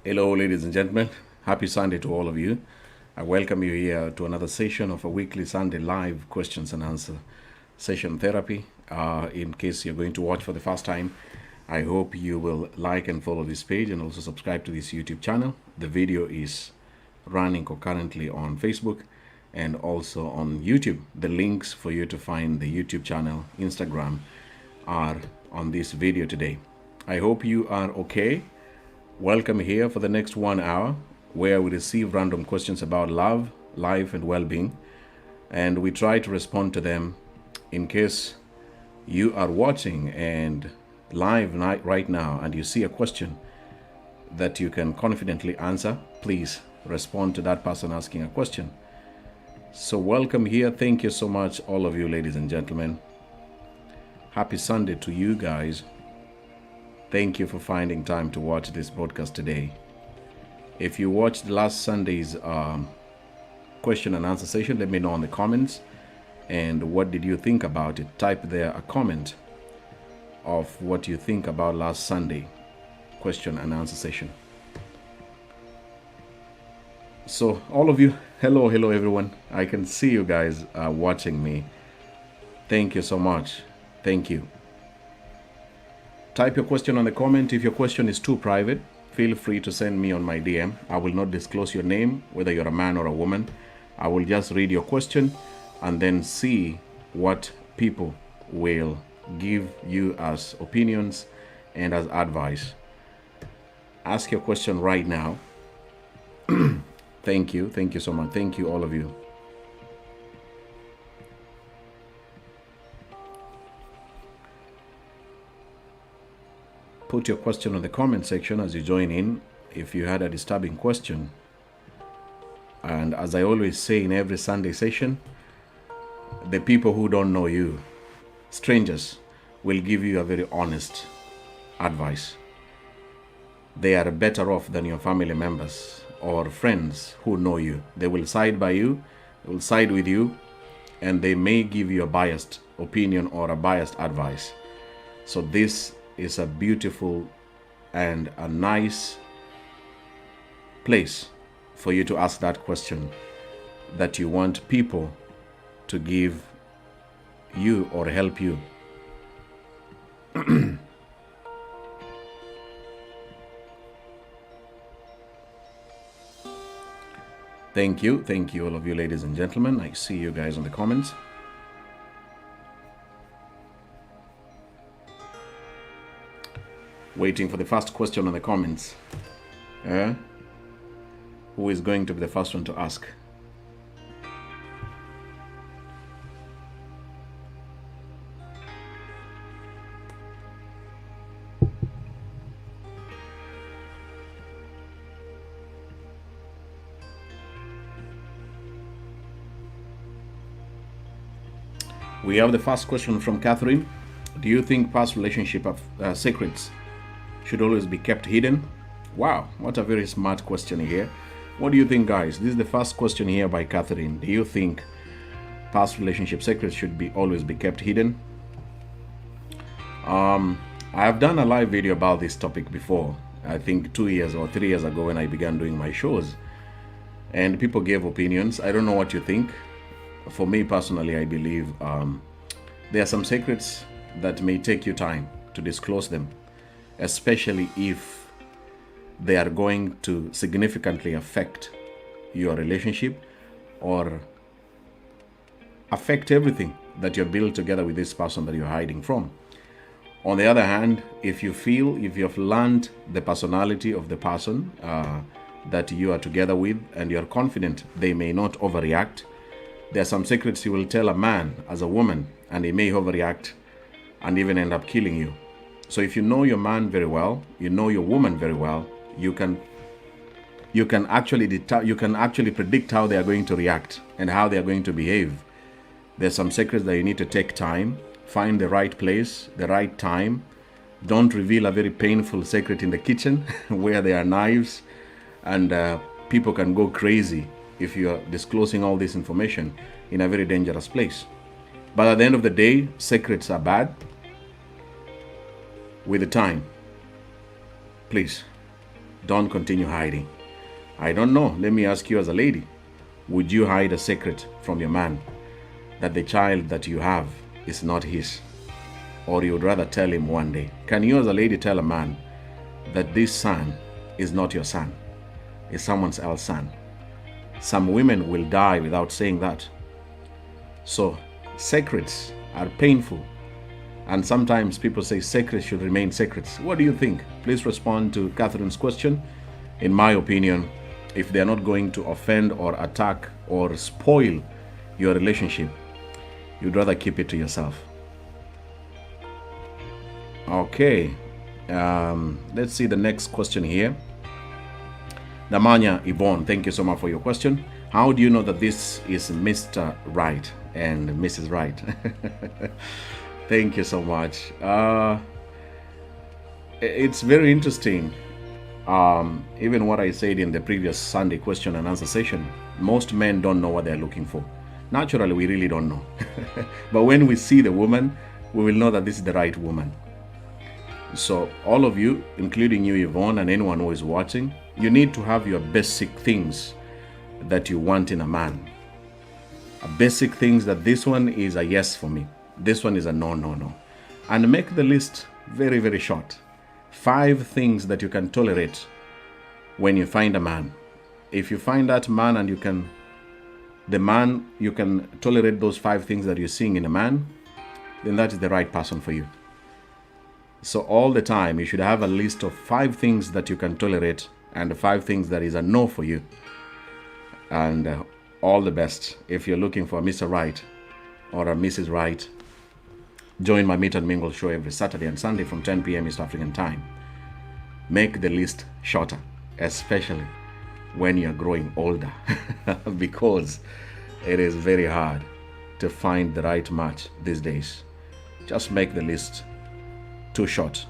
Hello, ladies and gentlemen. Happy Sunday to all of you. I welcome you here to another session of a weekly Sunday live questions and answer session therapy. In case you're going to watch for the first time, I hope you will like and follow this page and also subscribe to this YouTube channel. The video is running concurrently on Facebook and also on YouTube. The links for you to find the YouTube channel, Instagram are on this video today. I hope you are okay. Welcome here for the next 1 hour where we receive random questions about love, life, and well-being, and we try to respond to them. In case you are watching and live right now and you see a question that you can confidently answer, please respond to that person asking a question. So welcome here. Thank you so much, all of you, ladies and gentlemen. Happy Sunday to you guys. Thank you for finding time to watch this broadcast today. If you watched last Sunday's question and answer session, let me know in the comments. And what did you think about it? Type there a comment of what you think about last Sunday question and answer session. So all of you, hello everyone. I can see you guys watching me. Thank you so much. Thank you. Type your question on the comment. If your question is too private, feel free to send me on my DM. I will not disclose your name, whether you're a man or a woman. I will just read your question and then see what people will give you as opinions and as advice. Ask your question right now. Thank you. Thank you so much. Thank you, all of you. Put your question on the comment section as you join in if you had a disturbing question. And as I always say in every Sunday session, the people who don't know you, strangers, will give you a very honest advice. They are better off than your family members or friends who know you. They will side by you, they will side with you, and they may give you a biased opinion or a biased advice. So this is a beautiful and a nice place for you to ask that question that you want people to give you or help you. Thank you all of you, ladies and gentlemen. I see you guys in the comments. Waiting for the first question on the comments. Who is going to be the first one to ask? We have the first question from Catherine. Do you think past relationship secrets should always be kept hidden? Wow, what a very smart question here. What do you think, guys? This is the first question here by Catherine. Do you think past relationship secrets should always be kept hidden? I have done a live video about this topic before. I think 2 years or 3 years ago when I began doing my shows. And people gave opinions. I don't know what you think. For me personally, I believe there are some secrets that may take you time to disclose them, especially if they are going to significantly affect your relationship or affect everything that you're built together with this person that you're hiding from. On the other hand, if you've learned the personality of the person that you are together with and you're confident they may not overreact, there are some secrets you will tell a man as a woman and he may overreact and even end up killing you. So if you know your man very well, you know your woman very well, you can actually predict how they are going to react and how they are going to behave. There's some secrets that you need to take time, find the right place, the right time. Don't reveal a very painful secret in the kitchen where there are knives and people can go crazy if you are disclosing all this information in a very dangerous place. But at the end of the day, secrets are bad. With the time, please Don't continue hiding. I don't know. Let me ask you as a lady. Would you hide a secret from your man that the child that you have is not his? Or you would rather tell him one day? Can you as a lady tell a man that this son is not your son, is someone else's son? Some women will die without saying that. So secrets are painful. And sometimes people say secrets should remain secrets. What do you think? Please respond to Catherine's question. In my opinion, if they're not going to offend or attack or spoil your relationship, you'd rather keep it to yourself. Okay. Let's see the next question here. Damanya Yvonne, thank you so much for your question. How do you know that this is Mr. Right and Mrs. Right? Thank you so much. It's very interesting. Even what I said in the previous Sunday question and answer session, most men don't know what they're looking for. Naturally, we really don't know. But when we see the woman, we will know that this is the right woman. So all of you, including you, Yvonne, and anyone who is watching, you need to have your basic things that you want in a man. Basic things that this one is a yes for me. This one is a no, no, no. And make the list very, very short. 5 things that you can tolerate when you find a man. If you find that man and you can tolerate those 5 things that you're seeing in a man, then that is the right person for you. So all the time, you should have a list of 5 things that you can tolerate and 5 things that is a no for you. And all the best. If you're looking for a Mr. Right or a Mrs. Right, join my Meet and Mingle show every Saturday and Sunday from 10 p.m. East African time. Make the list shorter, especially when you're growing older, because it is very hard to find the right match these days. Just make the list too short.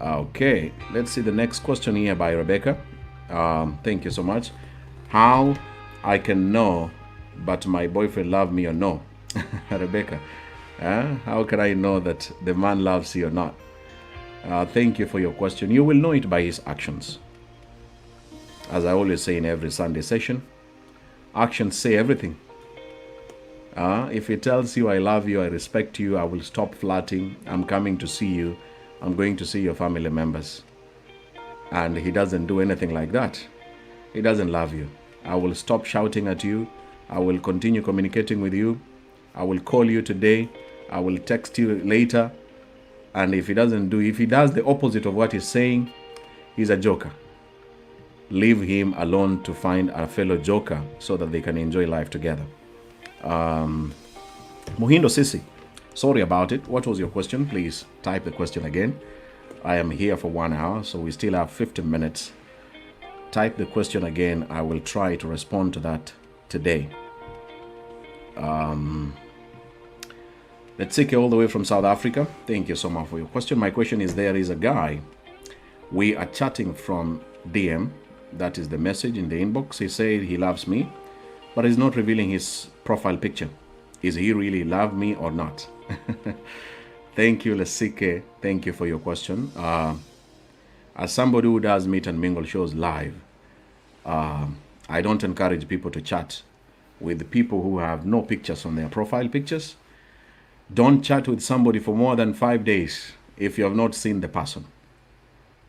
Okay, let's see the next question here by Rebecca. Thank you so much. How I can know but my boyfriend love me or no? Rebecca, how can I know that the man loves you or not? Thank you for your question. You will know it by his actions. As I always say in every Sunday session, actions say everything. If he tells you I love you, I respect you, I will stop flirting, I'm coming to see you, I'm going to see your family members, and he doesn't do anything like that, he doesn't love you. I will stop shouting at you, I will continue communicating with you, I will call you today, I will text you later. And if he does the opposite of what he's saying, he's a joker. Leave him alone to find a fellow joker so that they can enjoy life together. Muhindo Sisi, sorry about it. What was your question? Please type the question again. I am here for 1 hour, so we still have 15 minutes. Type the question again. I will try to respond to that today. Let's take it all the way from South Africa. Thank you so much for your question. My question is, there is a guy, we are chatting from DM, that is the message in the inbox. He said he loves me, but he's not revealing his profile picture. Is he really love me or not? Thank you, Lesike. Thank you for your question. As somebody who does Meet and Mingle shows live, I don't encourage people to chat with people who have no pictures on their profile pictures. Don't chat with somebody for more than 5 days if you have not seen the person.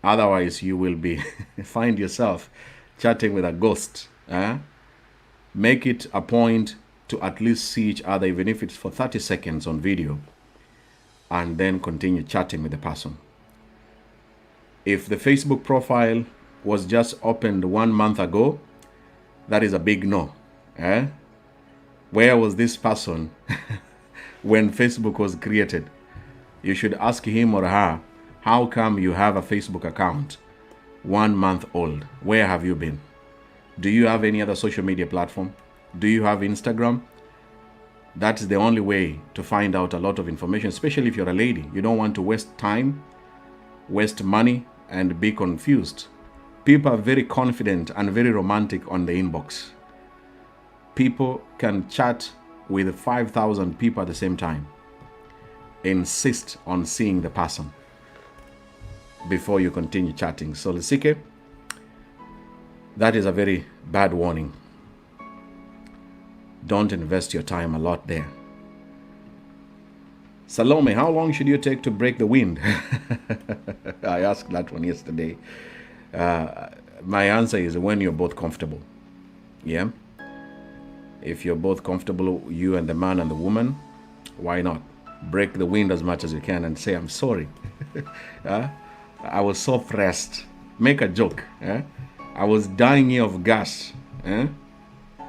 Otherwise, you will be find yourself chatting with a ghost. Make it a point to at least see each other, even if it's for 30 seconds on video, and then continue chatting with the person. If the Facebook profile was just opened 1 month ago, that is a big no. Where was this person when Facebook was created? You should ask him or her, how come you have a Facebook account 1 month old? Where have you been? Do you have any other social media platform? Do you have Instagram? That's the only way to find out a lot of information, especially if you're a lady. You don't want to waste time, waste money, and be confused. People are very confident and very romantic on the inbox. People can chat with 5,000 people at the same time. Insist on seeing the person. before you continue chatting. So Lisike, that is a very bad warning. Don't invest your time a lot there. Salome, how long should you take to break the wind? I asked that one yesterday. My answer is when you're both comfortable. Yeah? If you're both comfortable, you and the man and the woman, why not? Break the wind as much as you can and say, I'm sorry. I was so pressed. Make a joke. I was dying here of gas.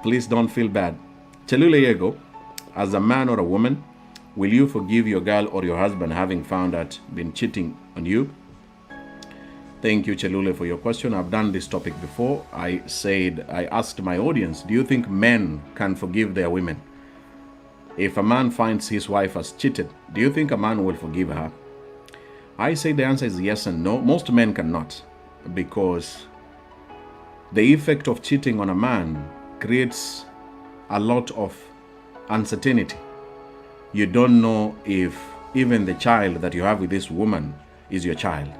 Please don't feel bad. Chelule Yego, as a man or a woman, will you forgive your girl or your husband having found out been cheating on you? Thank you, Chelule, for your question. I've done this topic before. I asked my audience, do you think men can forgive their women? If a man finds his wife has cheated, do you think a man will forgive her? I say the answer is yes and no. Most men cannot, because the effect of cheating on a man creates a lot of uncertainty. You don't know if even the child that you have with this woman is your child.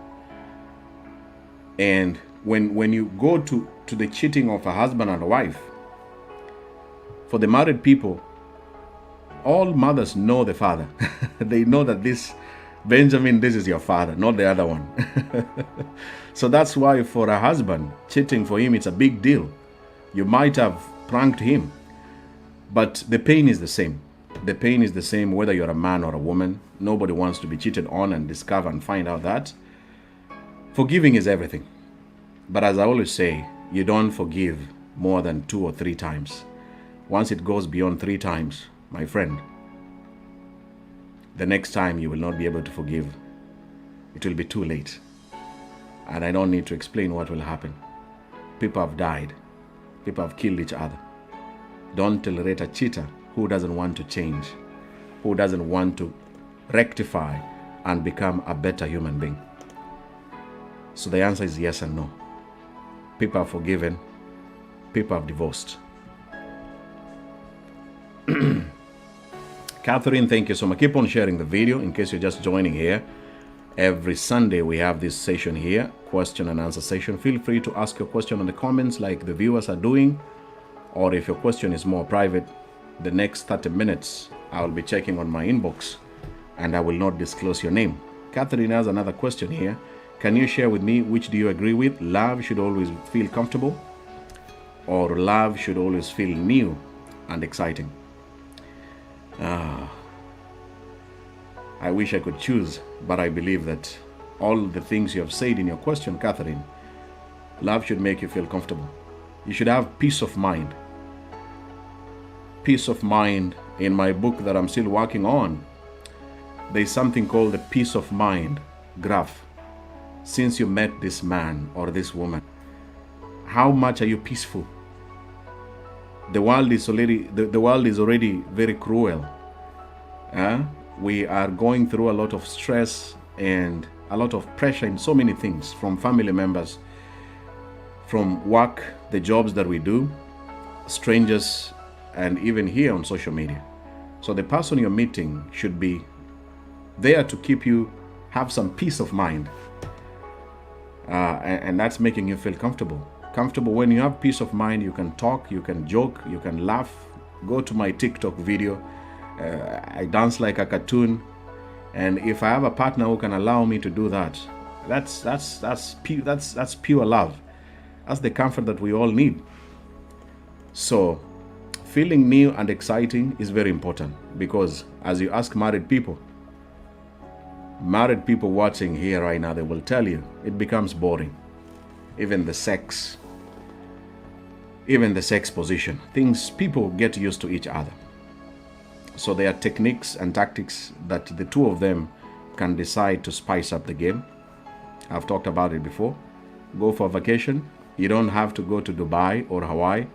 And when you go to the cheating of a husband and a wife, for the married people, all mothers know the father. They know that this Benjamin, this is your father, not the other one. So that's why for a husband, cheating for him, it's a big deal. You might have pranked him, but the pain is the same. The pain is the same whether you're a man or a woman. Nobody wants to be cheated on and discover and find out that. Forgiving is everything. But as I always say, you don't forgive more than 2 or 3 times. Once it goes beyond 3 times, my friend, the next time you will not be able to forgive. It will be too late. And I don't need to explain what will happen. People have died. People have killed each other. Don't tolerate a cheater who doesn't want to change, who doesn't want to rectify and become a better human being. So the answer is yes and no. People are forgiven. People have divorced. Catherine, thank you so much. Keep on sharing the video in case you're just joining here. Every Sunday we have this session here, question and answer session. Feel free to ask your question in the comments like the viewers are doing, or if your question is more private, the next 30 minutes I'll be checking on my inbox and I will not disclose your name. Catherine has another question here. Can you share with me which do you agree with? Love should always feel comfortable, or love should always feel new and exciting? I wish I could choose, but I believe that all the things you have said in your question, Catherine, love should make you feel comfortable. You should have peace of mind. Peace of mind. In my book that I'm still working on, there's something called the peace of mind graph. Since you met this man or this woman, how much are you peaceful? The world is already very cruel. We are going through a lot of stress and a lot of pressure in so many things, from family members, from work, the jobs that we do, strangers, and even here on social media. So the person you're meeting should be there to keep you have some peace of mind. And that's making you feel comfortable. Comfortable. When you have peace of mind, you can talk, you can joke, you can laugh. Go to my TikTok video. I dance like a cartoon, and if I have a partner who can allow me to do that, that's pure love. That's the comfort that we all need. So feeling new and exciting is very important, because as you ask married people watching here right now, they will tell you it becomes boring. Even the sex position, things, people get used to each other. So there are techniques and tactics that the two of them can decide to spice up the game. I've talked about it before. Go for a vacation. You don't have to go to Dubai or Hawaii.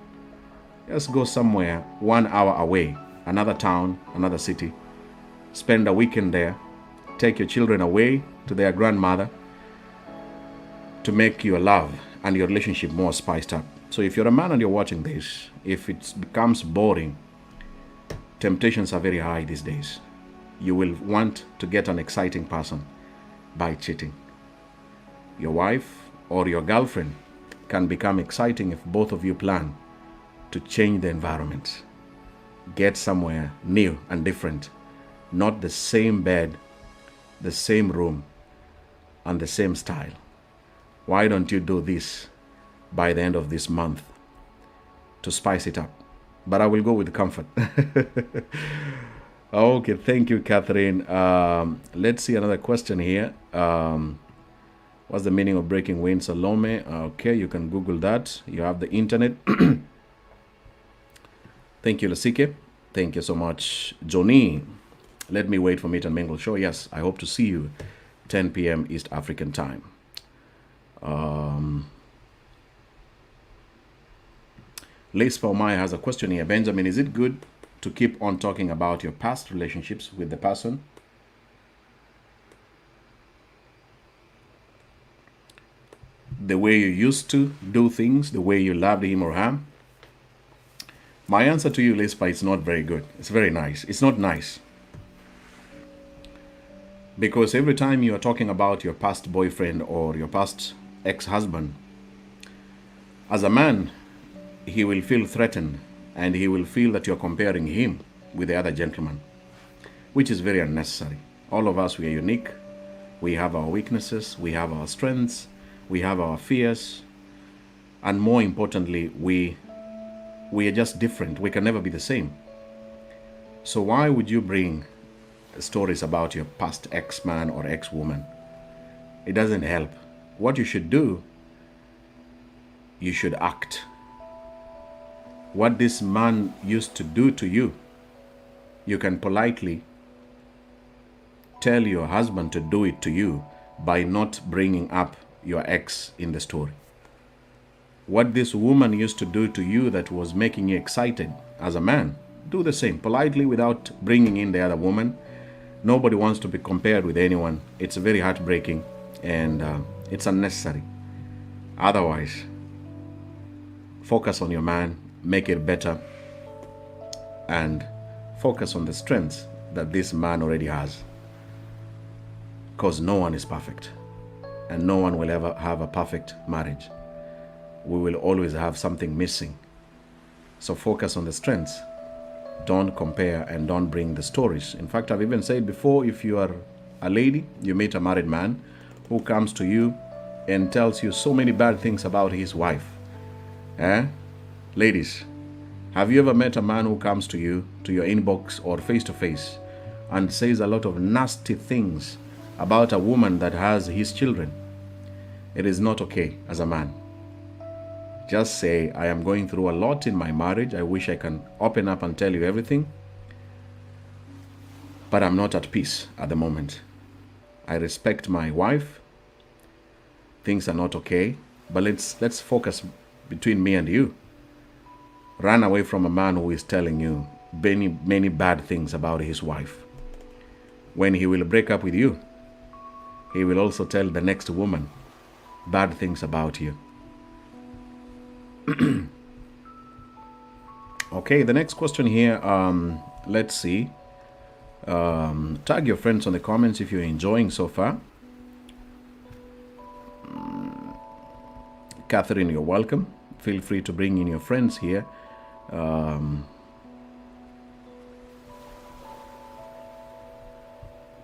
Just go somewhere 1 hour away, another town, another city. Spend a weekend there. Take your children away to their grandmother to make your love and your relationship more spiced up. So if you're a man and you're watching this, if it becomes boring, temptations are very high these days. You will want to get an exciting person by cheating. your wife, or your girlfriend can become exciting if both of you plan to change the environment. Get somewhere new and different, not the same bed, the same room, and the same style. Why don't you do this by the end of this month to spice it up? But I will go with comfort. Okay, thank you, Catherine. Let's see another question here. What's the meaning of breaking wind, Salome? Okay, you can Google that. You have the internet. Thank you, Lasike. Thank you so much, Johnny. Let me wait for Meet and Mingle show. Yes, I hope to see you 10 p.m. East African time. Lace Palmaya has a question here. Benjamin, is it good to keep on talking about your past relationships with the person? The way you used to do things, the way you loved him or her? My answer to you, Lispa, is not very good. It's very nice. It's not nice. Because every time you are talking about your past boyfriend or your past ex-husband, as a man, he will feel threatened and he will feel that you're comparing him with the other gentleman, which is very unnecessary. All of us, we are unique. We have our weaknesses. We have our strengths. We have our fears. And more importantly, we are just different. We can never be the same. So why would you bring stories about your past ex-man or ex-woman? It doesn't help. What you should do, you should act. What this man used to do to you, you can politely tell your husband to do it to you by not bringing up your ex in the story. What this woman used to do to you that was making you excited as a man, do the same politely without bringing in the other woman. Nobody wants to be compared with anyone. It's very heartbreaking and it's unnecessary. Otherwise, focus on your man, make it better, and focus on the strengths that this man already has. Because no one is perfect and no one will ever have a perfect marriage. We will always have something missing. So focus on the strengths. Don't compare and don't bring the stories. In fact, I've even said before, if you are a lady, you meet a married man who comes to you and tells you so many bad things about his wife. Ladies, have you ever met a man who comes to you, to your inbox or face-to-face, and says a lot of nasty things about a woman that has his children? It is not okay as a man. Just say, I am going through a lot in my marriage. I wish I can open up and tell you everything. But I'm not at peace at the moment. I respect my wife. Things are not okay. But let's focus between me and you. Run away from a man who is telling you many bad things about his wife. When he will break up with you, he will also tell the next woman bad things about you. Okay, the next question here, let's see. Tag your friends on the comments if you're enjoying so far. Catherine, you're welcome. Feel free to bring in your friends here.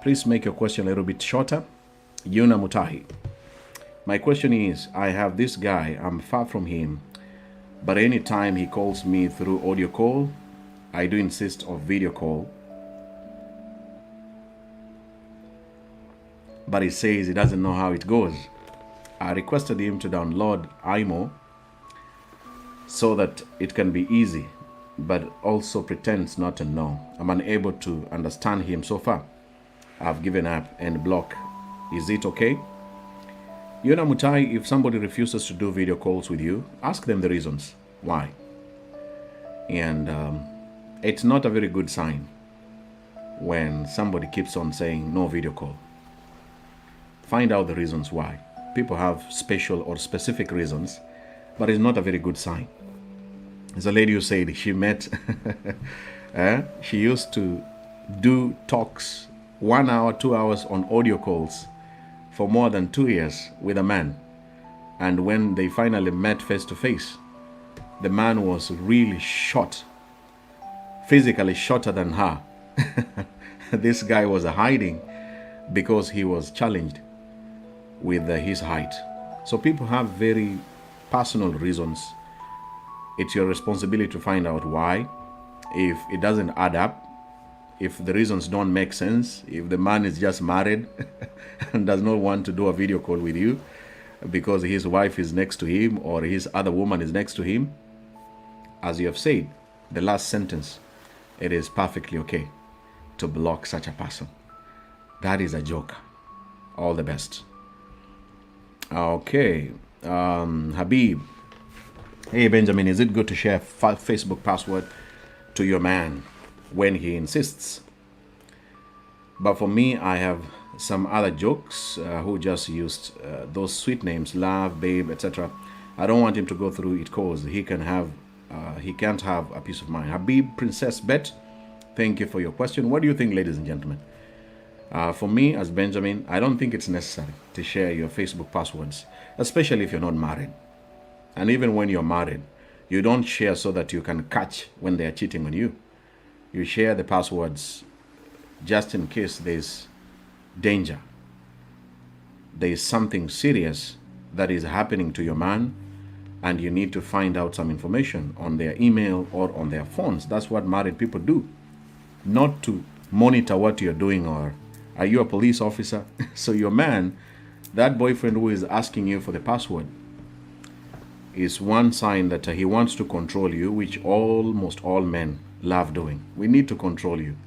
Please make your question a little bit shorter. Yuna Mutahi. My question is, I have this guy, I'm far from him, but anytime he calls me through audio call, I do insist of video call. But he says he doesn't know how it goes. I requested him to download IMO so that it can be easy, but also pretends not to know. I'm unable to understand him so far. I've given up and block. Is it okay? Yuna Mutai, if somebody refuses to do video calls with you, ask them the reasons why. And it's not a very good sign when somebody keeps on saying no video call. Find out the reasons why. People have special or specific reasons, but it's not a very good sign. There's a lady who said she met, she used to do talks 1 hour, 2 hours on audio calls for more than 2 years with a man. And when they finally met face to face, the man was really short, physically shorter than her. This guy was hiding because he was challenged with his height. So people have very personal reasons. It's your responsibility to find out why. If it doesn't add up, if the reasons don't make sense, if the man is just married and does not want to do a video call with you because his wife is next to him or his other woman is next to him, as you have said, the last sentence, it is perfectly okay to block such a person. That is a joke. All the best. Okay. Habib. Hey, Benjamin, is it good to share Facebook password to your man when he insists? But for me, I have some other jokes who just used those sweet names, love, babe, etc. I don't want him to go through it because he can't have a peace of mind. Habib, Princess Bet, thank you for your question. What do you think, ladies and gentlemen? For me, as Benjamin, I don't think it's necessary to share your Facebook passwords, especially if you're not married. And even when you're married, you don't share so that you can catch when they're cheating on you. You share the passwords just in case there's danger. There is something serious that is happening to your man, and you need to find out some information on their email or on their phones. That's what married people do. Not to monitor what you're doing, or are you a police officer? So your man, that boyfriend who is asking you for the password, is one sign that he wants to control you, which almost all men love doing. We need to control you.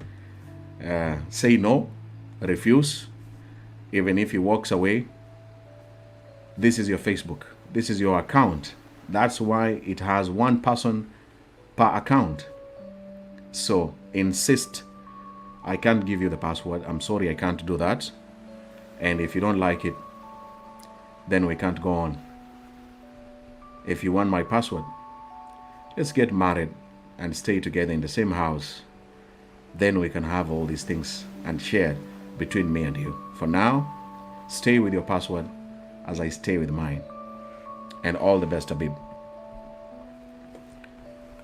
Say no, refuse, even if he walks away. This is your Facebook. This is your account. That's why it has one person per account. So insist. I can't give you the password. I'm sorry, I can't do that. And if you don't like it, then we can't go on. If you want my password, let's get married and stay together in the same house. Then we can have all these things and share between me and you. For now, stay with your password as I stay with mine. And all the best, Habib.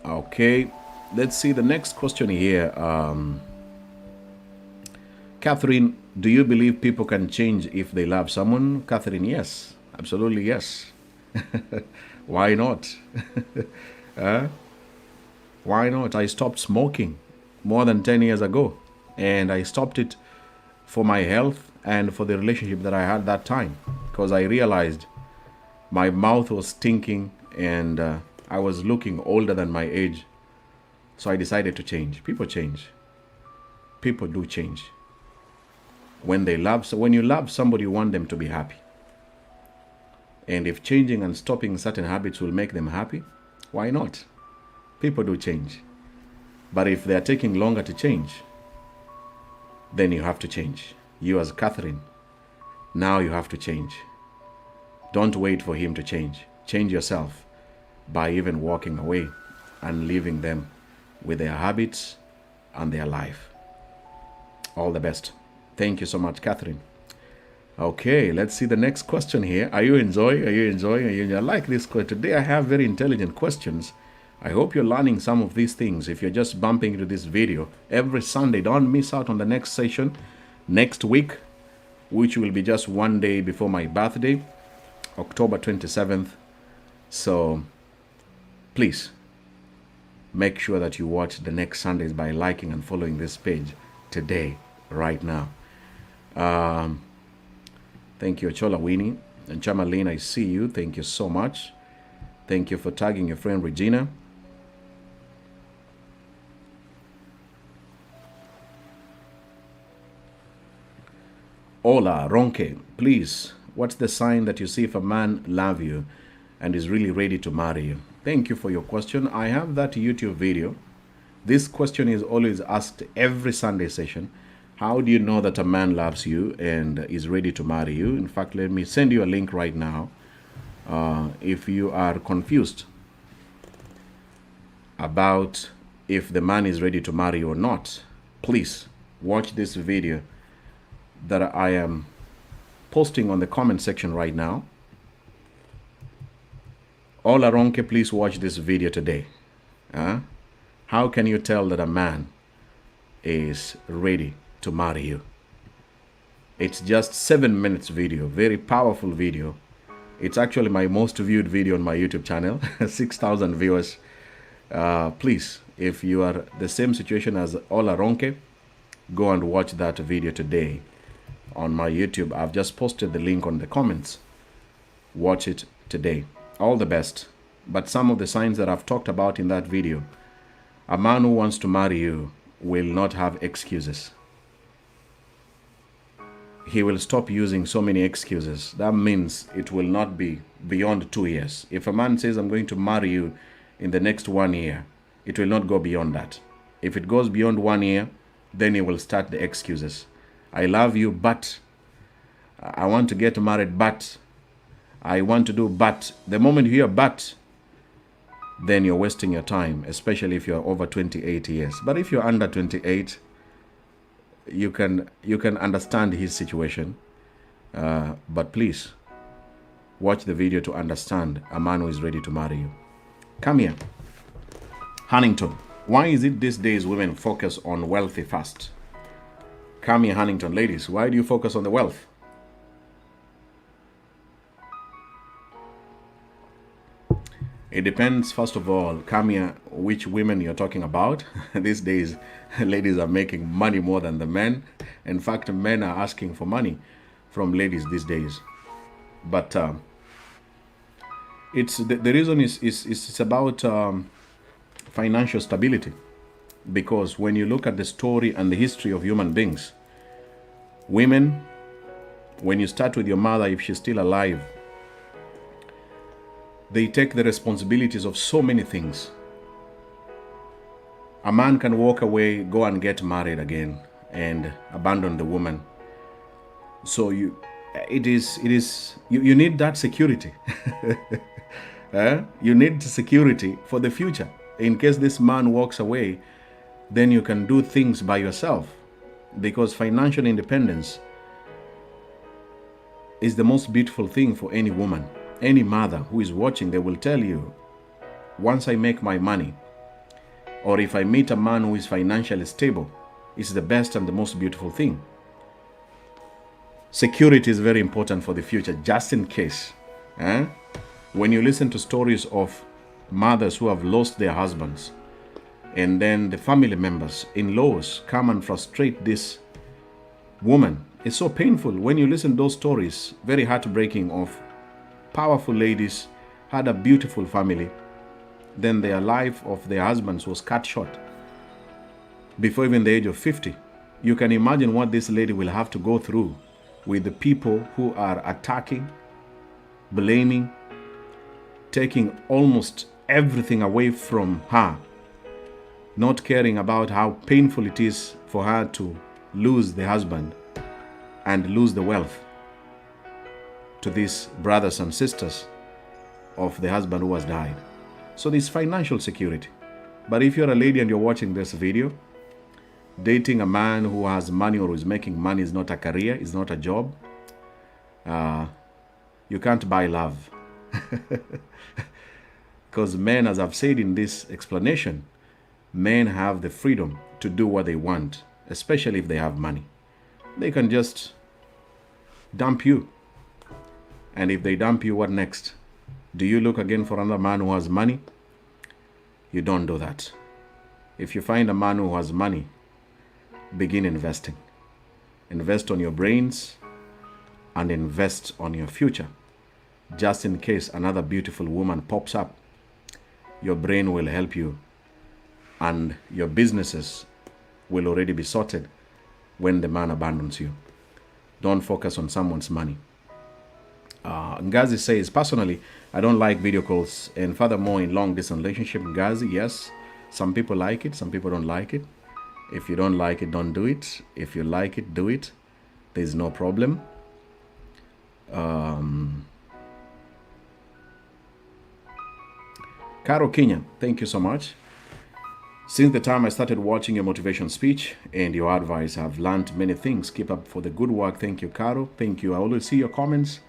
Okay, let's see the next question here. Catherine, do you believe people can change if they love someone? Catherine, yes. Absolutely, yes. Why not? Why not? I stopped smoking more than 10 years ago. And I stopped it for my health and for the relationship that I had that time. Because I realized my mouth was stinking and I was looking older than my age. So I decided to change. People change. People do change. When you love somebody, you want them to be happy. And if changing and stopping certain habits will make them happy, why not? People do change. But if they are taking longer to change, then you have to change. You as Catherine, now you have to change. Don't wait for him to change. Change yourself by even walking away and leaving them with their habits and their life. All the best. Thank you so much, Catherine. Okay, let's see the next question here. Are you enjoying? I like this question. Today I have very intelligent questions. I hope you're learning some of these things. If you're just bumping into this video every Sunday, don't miss out on the next session next week, which will be just one day before my birthday, October 27th. So please make sure that you watch the next Sundays by liking and following this page today, right now. Thank you, Chola Winnie. And Chamalene, I see you. Thank you so much. Thank you for tagging your friend Regina. Ola, Ronke, please, what's the sign that you see if a man loves you and is really ready to marry you? Thank you for your question. I have that YouTube video. This question is always asked every Sunday session. How do you know that a man loves you and is ready to marry you? In fact, let me send you a link right now. If you are confused about if the man is ready to marry you or not, please watch this video that I am posting on the comment section right now. Ola Ronke, please watch this video today. How can you tell that a man is ready to marry you? It's just 7 minutes video, very powerful video. It's actually my most viewed video on my YouTube channel, 6,000 viewers. Please, if you are the same situation as Ola Ronke, go and watch that video today on my YouTube. I've just posted the link on the comments. Watch it today. All the best. But some of the signs that I've talked about in that video, a man who wants to marry you will not have excuses. He will stop using so many excuses. That means it will not be beyond 2 years. If a man says, I'm going to marry you in the next 1 year, it will not go beyond that. If it goes beyond 1 year, then he will start the excuses. I love you, but I want to get married, but I want to do, but the moment you hear but, then you're wasting your time, especially if you're over 28 years. But if you're under 28, you can understand his situation. But please, watch the video to understand a man who is ready to marry you. Come here. Huntington, why is it these days women focus on wealthy first? Come here, Huntington. Ladies, why do you focus on the wealth? It depends, first of all, Kamia, which women you're talking about. These days, ladies are making money more than the men. In fact, men are asking for money from ladies these days. But it's the reason is about financial stability. Because when you look at the story and the history of human beings, women, when you start with your mother, if she's still alive, they take the responsibilities of so many things. A man can walk away, go and get married again, and abandon the woman. So you need that security. You need security for the future. In case this man walks away, then you can do things by yourself. Because financial independence is the most beautiful thing for any woman. Any mother who is watching, they will tell you, once I make my money, or if I meet a man who is financially stable, it's the best and the most beautiful thing. Security is very important for the future, just in case. When you listen to stories of mothers who have lost their husbands, and then the family members, in-laws, come and frustrate this woman, it's so painful. When you listen to those stories, very heartbreaking, of powerful ladies had a beautiful family, then their life of their husbands was cut short before even the age of 50. You can imagine what this lady will have to go through with the people who are attacking, blaming, taking almost everything away from her, not caring about how painful it is for her to lose the husband and lose the wealth to these brothers and sisters of the husband who has died. So there's financial security. But if you're a lady and you're watching this video, dating a man who has money or who is making money is not a career, is not a job. You can't buy love. Because men, as I've said in this explanation, men have the freedom to do what they want, especially if they have money. They can just dump you. And if they dump you, what next? Do you look again for another man who has money? You don't do that. If you find a man who has money, begin investing. Invest on your brains and invest on your future. Just in case another beautiful woman pops up, your brain will help you and your businesses will already be sorted when the man abandons you. Don't focus on someone's money. Ngazi says, personally, I don't like video calls, and furthermore, in long-distance relationship, Ngazi, yes, some people like it, some people don't like it. If you don't like it, don't do it. If you like it, do it. There's no problem. Caro Kenya, thank you so much. Since the time I started watching your motivation speech and your advice, I've learned many things. Keep up for the good work. Thank you, Caro. Thank you. I always see your comments.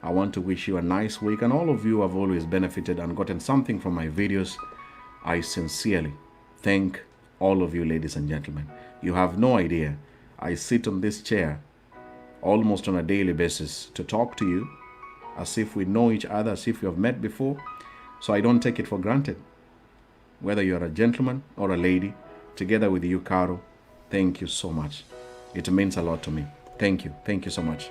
I want to wish you a nice week, and all of you have always benefited and gotten something from my videos. I sincerely thank all of you, ladies and gentlemen. You have no idea. I sit on this chair almost on a daily basis to talk to you as if we know each other, as if we have met before. So I don't take it for granted. Whether you're a gentleman or a lady, together with you, Caro, thank you so much. It means a lot to me. Thank you. Thank you so much.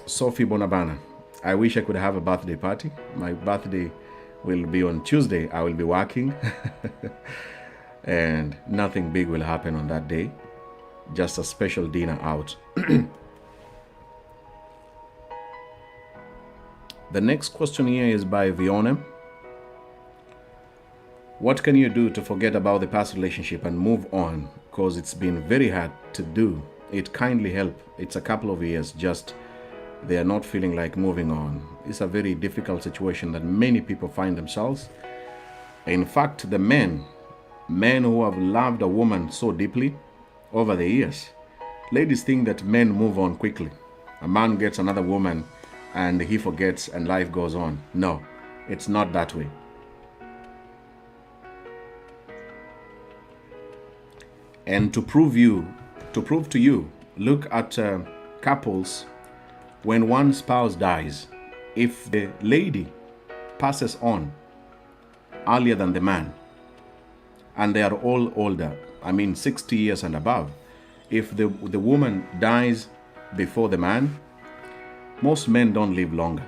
Sophie Bonabana, I wish I could have a birthday party. My birthday will be on Tuesday. I will be working and nothing big will happen on that day. Just a special dinner out. The next question here is by Viona. What can you do to forget about the past relationship and move on? Because it's been very hard to do. It kindly help. It's a couple of years, just they are not feeling like moving on. It's a very difficult situation that many people find themselves. In fact, the men who have loved a woman so deeply over the years, ladies think that men move on quickly. A man gets another woman and he forgets and life goes on. No, it's not that way. And to prove to you, look at couples when one spouse dies. If the lady passes on earlier than the man, and they are all older, 60 years and above, if the woman dies before the man, most men don't live longer.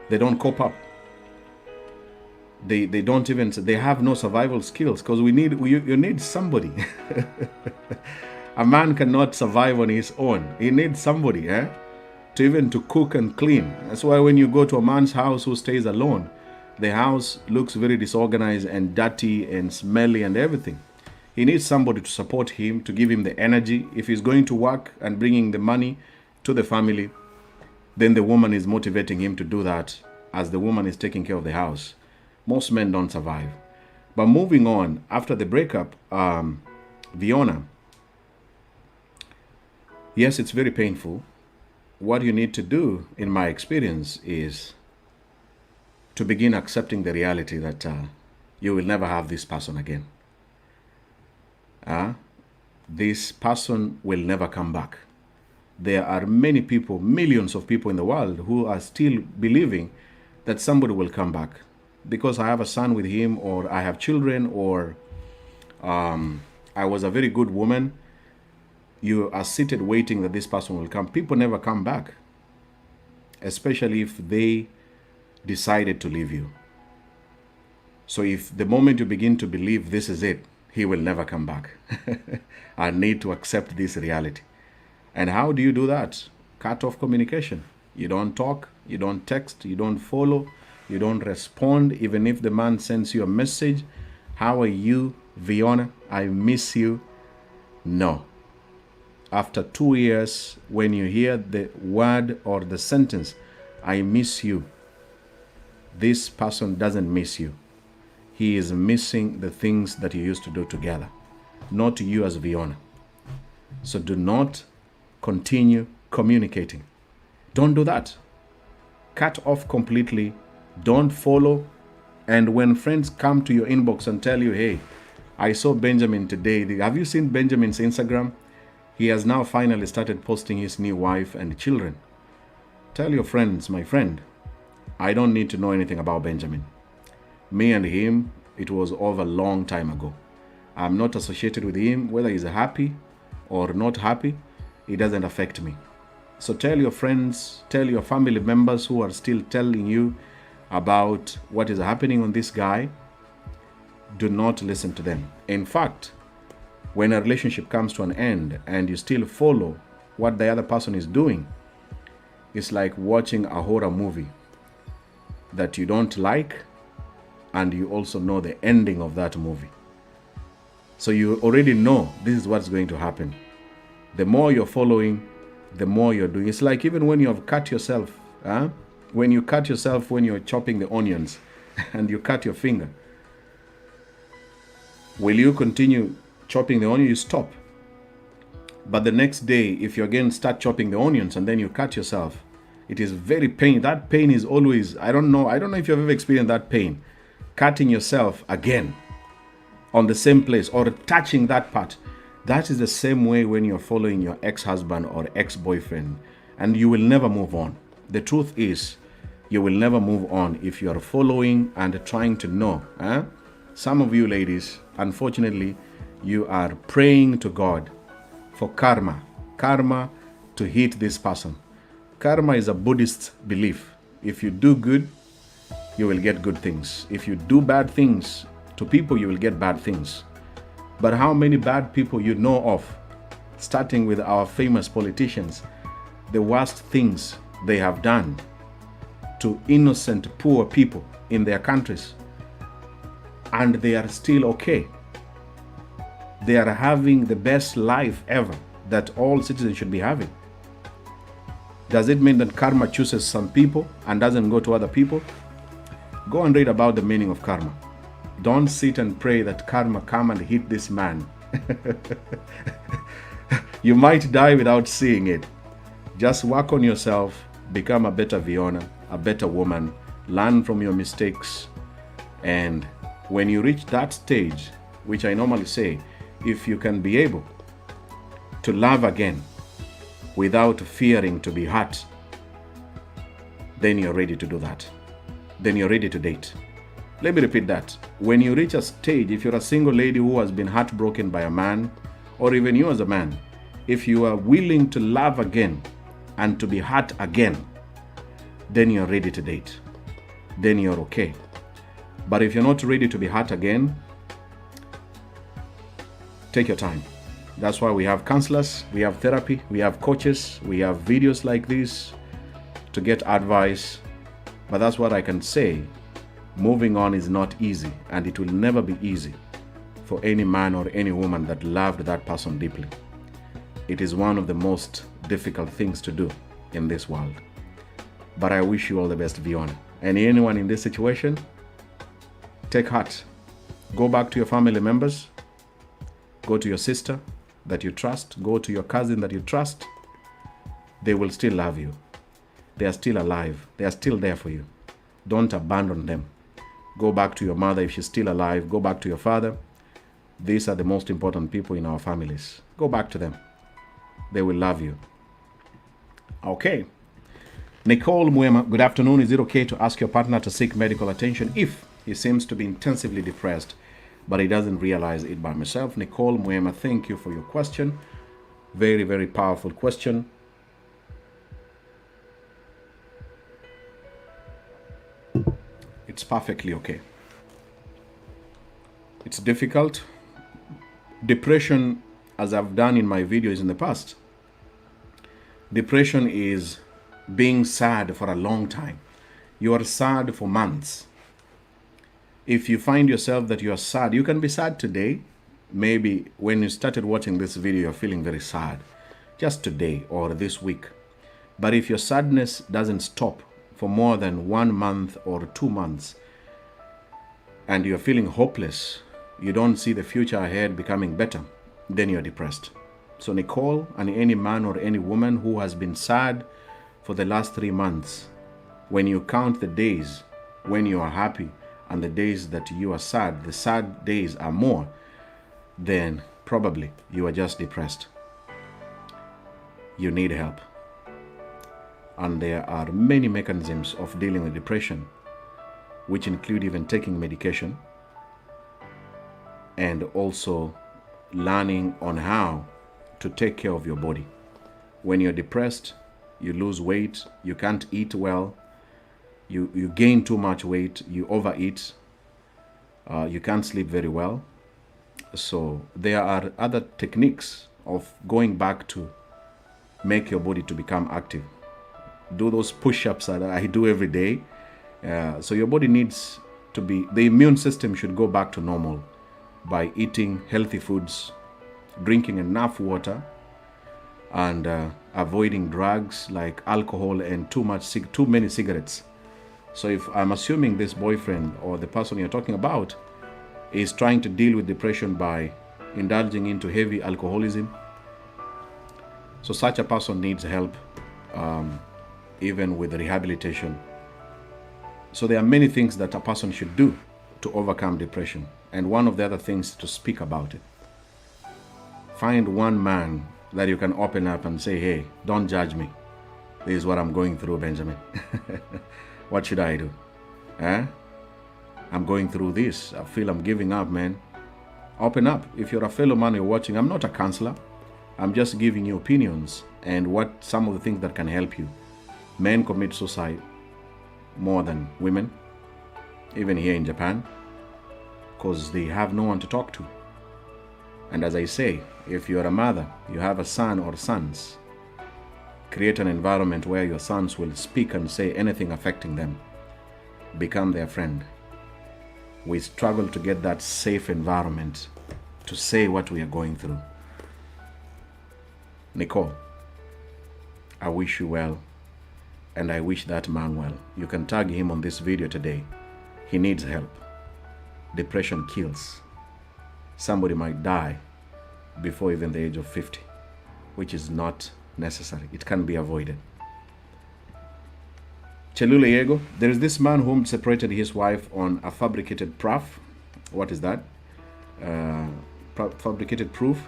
They don't cope up. They don't even, they have no survival skills, because you need somebody. A man cannot survive on his own. He needs somebody to cook and clean. That's why when you go to a man's house who stays alone, the house looks very disorganized and dirty and smelly and everything. He needs somebody to support him, to give him the energy. If he's going to work and bringing the money to the family, then the woman is motivating him to do that as the woman is taking care of the house. Most men don't survive. But moving on, after the breakup, Viona, yes, it's very painful. What you need to do, in my experience, is to begin accepting the reality that you will never have this person again. This person will never come back. There are many people, millions of people in the world who are still believing that somebody will come back because I have a son with him, or I have children, or I was a very good woman. You are seated waiting that this person will come. People never come back, especially if they decided to leave you. So if the moment you begin to believe this is it, he will never come back. I need to accept this reality. And how do you do that? Cut off communication. You don't talk, you don't text, you don't follow, you don't respond. Even if the man sends you a message, how are you, Viona? I miss you. No. After 2 years, when you hear the word or the sentence, I miss you, this person doesn't miss you. He is missing the things that you used to do together, not you as Viona. So do not continue communicating. Don't do that. Cut off completely. Don't follow. And when friends come to your inbox and tell you, hey, I saw Benjamin today. Have you seen Benjamin's Instagram? He has now finally started posting his new wife and children. Tell your friends, my friend, I don't need to know anything about Benjamin. Me and him, it was over a long time ago. I'm not associated with him. Whether he's happy or not happy, it doesn't affect me. So tell your friends, tell your family members who are still telling you about what is happening on this guy, do not listen to them. In fact, when a relationship comes to an end and you still follow what the other person is doing, it's like watching a horror movie that you don't like, and you also know the ending of that movie. So you already know this is what's going to happen. The more you're following, the more you're doing. It's like even when you have cut yourself, when you cut yourself when you're chopping the onions, and you cut your finger, will you continue chopping the onion? You stop. But the next day, if you again start chopping the onions and then you cut yourself, it is very pain. That pain is always, I don't know if you've ever experienced that pain, cutting yourself again on the same place or touching that part. That is the same way when you're following your ex-husband or ex-boyfriend, and you will never move on. The truth is, you will never move on if you are following and trying to know. Some of you ladies, unfortunately, you are praying to God for karma to hit this person. Karma is a Buddhist belief. If you do good, you will get good things. If you do bad things to people, you will get bad things. But how many bad people you know of, starting with our famous politicians, the worst things they have done to innocent poor people in their countries, and they are still okay. They are having the best life ever that all citizens should be having. Does it mean that karma chooses some people and doesn't go to other people? Go and read about the meaning of karma. Don't sit and pray that karma come and hit this man. You might die without seeing it. Just work on yourself, become a better Viona, a better woman, learn from your mistakes. And when you reach that stage, which I normally say, if you can be able to love again without fearing to be hurt, then you're ready to do that. Then you're ready to date. Let me repeat that. When you reach a stage, if you're a single lady who has been heartbroken by a man, or even you as a man, if you are willing to love again and to be hurt again, then you're ready to date. Then you're okay. But if you're not ready to be hurt again, take your time. That's why we have counselors, we have therapy, we have coaches, we have videos like this to get advice. But that's what I can say. Moving on is not easy, and it will never be easy for any man or any woman that loved that person deeply. It is one of the most difficult things to do in this world. But I wish you all the best, Viona. And anyone in this situation, take heart. Go back to your family members. Go to your sister that you trust. Go to your cousin that you trust. They will still love you. They are still alive. They are still there for you. Don't abandon them. Go back to your mother if she's still alive. Go back to your father. These are the most important people in our families. Go back to them. They will love you. Okay. Nicole Muema, good afternoon. Is it okay to ask your partner to seek medical attention if he seems to be intensively depressed, but he doesn't realize it by himself? Nicole Muema, thank you for your question. Very, very powerful question. It's perfectly okay. It's difficult. Depression, as I've done in my videos in the past, depression is being sad for a long time. You are sad for months. If you find yourself that you are sad, you can be sad today. Maybe when you started watching this video, you're feeling very sad. Just today or this week. But if your sadness doesn't stop for more than 1 month or 2 months, and you're feeling hopeless, you don't see the future ahead becoming better, then you're depressed. So Nicole, and any man or any woman who has been sad for the last 3 months, when you count the days when you are happy and the days that you are sad, the sad days are more, then probably you are just depressed. You need help. And there are many mechanisms of dealing with depression, which include even taking medication and also learning on how to take care of your body. When you're depressed, you lose weight, you can't eat well, you gain too much weight, you overeat, you can't sleep very well. So there are other techniques of going back to make your body to become active. Do those push-ups that I do every day. So your body needs to be, the immune system should go back to normal by eating healthy foods, drinking enough water, and avoiding drugs like alcohol and too many cigarettes. So if I'm assuming this boyfriend or the person you're talking about is trying to deal with depression by indulging into heavy alcoholism, so such a person needs help, even with rehabilitation. So there are many things that a person should do to overcome depression. And one of the other things is to speak about it. Find one man that you can open up and say, hey, don't judge me. This is what I'm going through, Benjamin. What should I do? I'm going through this. I feel I'm giving up, man. Open up. If you're a fellow man, you're watching, I'm not a counselor. I'm just giving you opinions and what some of the things that can help you. Men commit suicide more than women, even here in Japan, because they have no one to talk to. And as I say, if you're a mother, you have a son or sons, create an environment where your sons will speak and say anything affecting them. Become their friend. We struggle to get that safe environment to say what we are going through. Nicole, I wish you well, and I wish that man well. You can tag him on this video today. He needs help. Depression kills. Somebody might die before even the age of 50, which is not necessary. It can be avoided. Chelule Yego, there is this man whom separated his wife on a fabricated proof. What is that? Fabricated proof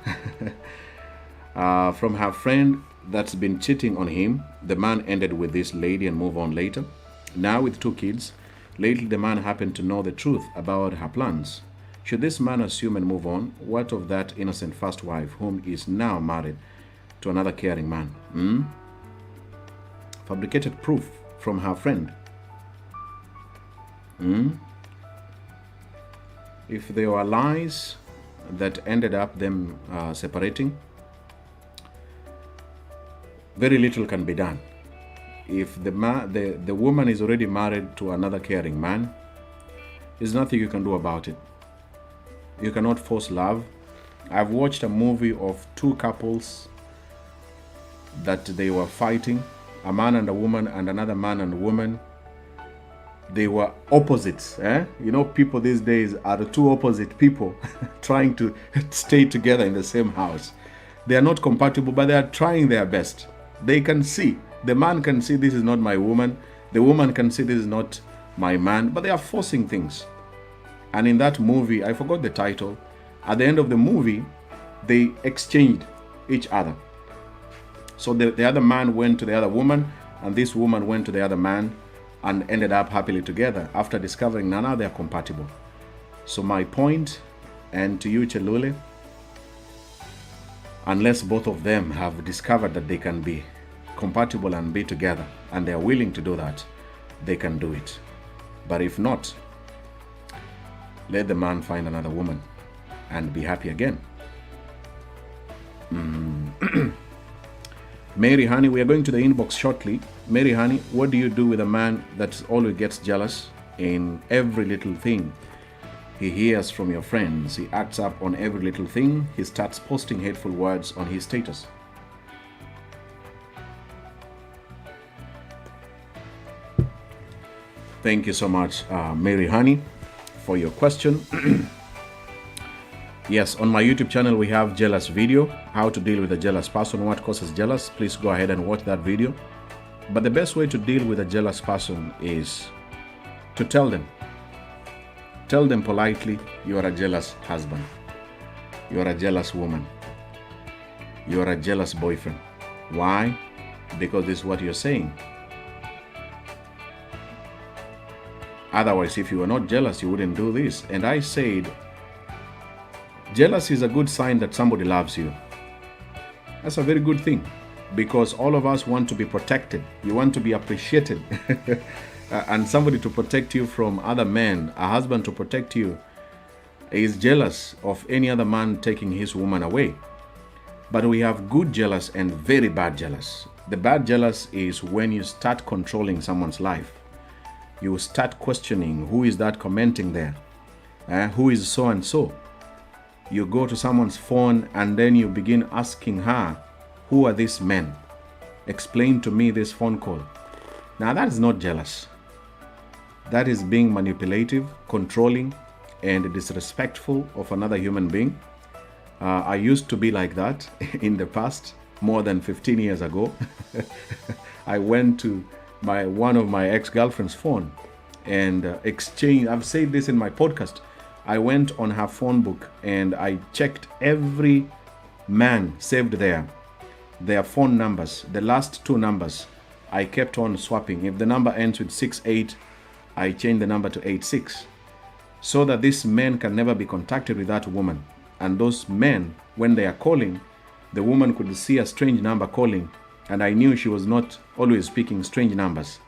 from her friend that's been cheating on him. The man ended with this lady and moved on later. Now with 2 kids. Lately the man happened to know the truth about her plans. Should this man assume and move on? What of that innocent first wife whom is now married to another caring man? Fabricated proof from her friend. If there were lies that ended up them separating, very little can be done. If the woman is already married to another caring man, there's nothing you can do about it. You cannot force love. I've watched a movie of 2 couples that they were fighting, a man and a woman and another man and a woman. They were opposites. You know, people these days are the 2 opposite people trying to stay together in the same house. They are not compatible, but they are trying their best. They can see. The man can see this is not my woman. The woman can see this is not my man, but they are forcing things. And in that movie, I forgot the title, at the end of the movie, they exchanged each other. So the other man went to the other woman, and this woman went to the other man, and ended up happily together after discovering now they are compatible. So my point, and to you, Chelule, unless both of them have discovered that they can be compatible and be together, and they are willing to do that, they can do it. But if not, let the man find another woman and be happy again. Mary Honey, we are going to the inbox shortly. Mary Honey, what do you do with a man that always gets jealous in every little thing he hears from your friends? He acts up on every little thing. He starts posting hateful words on his status. Thank you so much, Mary Honey, for your question. Yes, on my YouTube channel, we have jealous video, how to deal with a jealous person, what causes jealous. Please go ahead and watch that video. But the best way to deal with a jealous person is to tell them. Tell them politely, you are a jealous husband. You are a jealous woman. You are a jealous boyfriend. Why? Because this is what you're saying. Otherwise, if you were not jealous, you wouldn't do this. And I said, jealousy is a good sign that somebody loves you. That's a very good thing, because all of us want to be protected. You want to be appreciated. And somebody to protect you from other men, a husband to protect you, is jealous of any other man taking his woman away. But we have good jealous and very bad jealous. The bad jealous is when you start controlling someone's life. You start questioning, who is that commenting there? Who is so and so? You go to someone's phone and then you begin asking her, who are these men? Explain to me this phone call. Now that is not jealous. that is being manipulative, controlling, and disrespectful of another human being. I used to be like that in the past, more than 15 years ago. I went to one of my ex-girlfriend's phone and exchanged. I've said this in my podcast. I went on her phone book and I checked every man saved there, their phone numbers, the last two numbers. I kept on swapping. If the number ends with 68, I change the number to 86, so that this man can never be contacted with that woman. And those men, when they are calling, the woman could see a strange number calling, and I knew she was not always speaking strange numbers.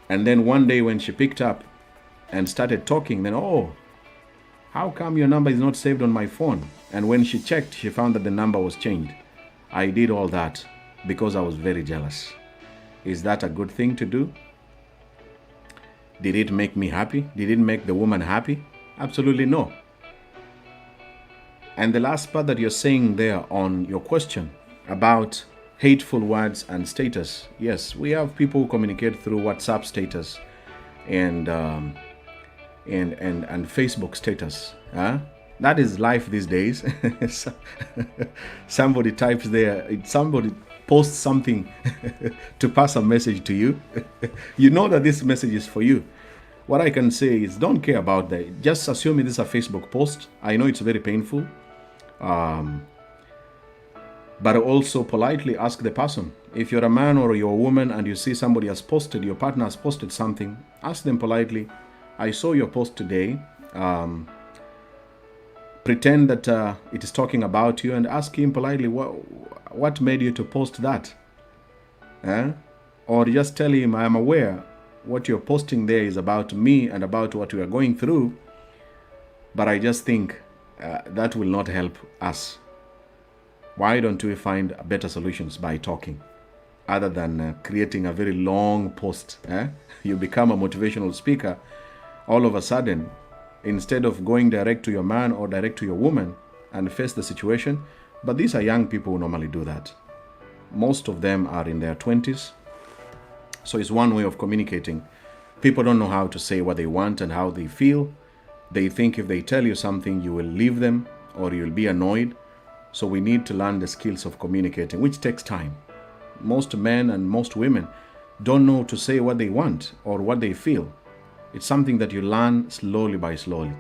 And then one day when she picked up and started talking, then, oh, how come your number is not saved on my phone? And when she checked, she found that the number was changed. I did all that because I was very jealous. Is that a good thing to do? Did it make me happy? Did it make the woman happy? Absolutely no. And the last part that you're saying there on your question about hateful words and status. Yes, we have people who communicate through WhatsApp status and Facebook status. That is life these days. Somebody types there, somebody posts something to pass a message to you. You know that this message is for you. What I can say is don't care about that. Just assume it is a Facebook post. I know it's very painful. But also politely ask the person. If you're a man or you're a woman and you see somebody has posted, your partner has posted something, ask them politely, I saw your post today. Pretend that it is talking about you and ask him politely, what made you to post that? Or just tell him, I am aware what you're posting there is about me and about what we are going through, but I just think that will not help us. Why don't we find better solutions by talking, other than creating a very long post? You become a motivational speaker all of a sudden, instead of going direct to your man or direct to your woman and face the situation. But these are young people who normally do that. Most of them are in their 20s. So it's one way of communicating. People don't know how to say what they want and how they feel. They think if they tell you something, you will leave them or you'll be annoyed. So we need to learn the skills of communicating, which takes time. Most men and most women don't know to say what they want or what they feel. It's something that you learn slowly by slowly.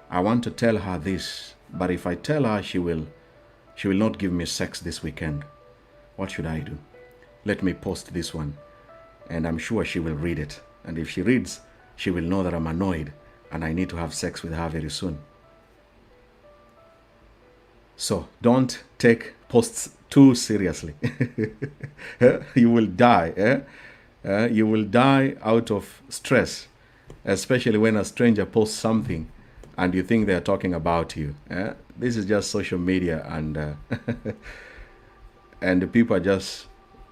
I want to tell her this, but if I tell her, she will not give me sex this weekend. What should I do? Let me post this one, and I'm sure she will read it. And if she reads, she will know that I'm annoyed and I need to have sex with her very soon. So don't take posts too seriously. You will die. You will die out of stress, especially when a stranger posts something and you think they are talking about you. This is just social media, and and people are just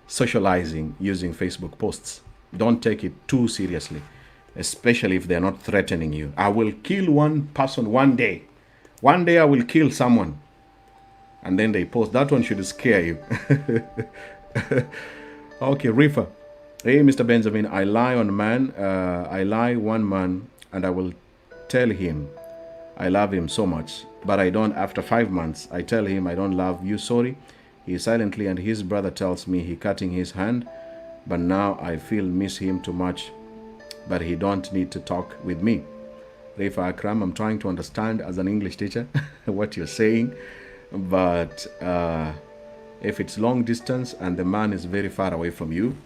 socializing using Facebook posts. Don't take it too seriously, especially if they're not threatening you. I will kill one person one day. One day I will kill someone. And then they post. That one should scare you. Okay, Rifa. Hey, Mr. Benjamin, I lie one man, and I will tell him I love him so much, but I don't. After 5 months, I tell him I don't love you, sorry. He silently, and his brother tells me he cutting his hand, but now I feel miss him too much, but he don't need to talk with me. Rifa Akram, I'm trying to understand as an English teacher what you're saying, but if it's long distance and the man is very far away from you,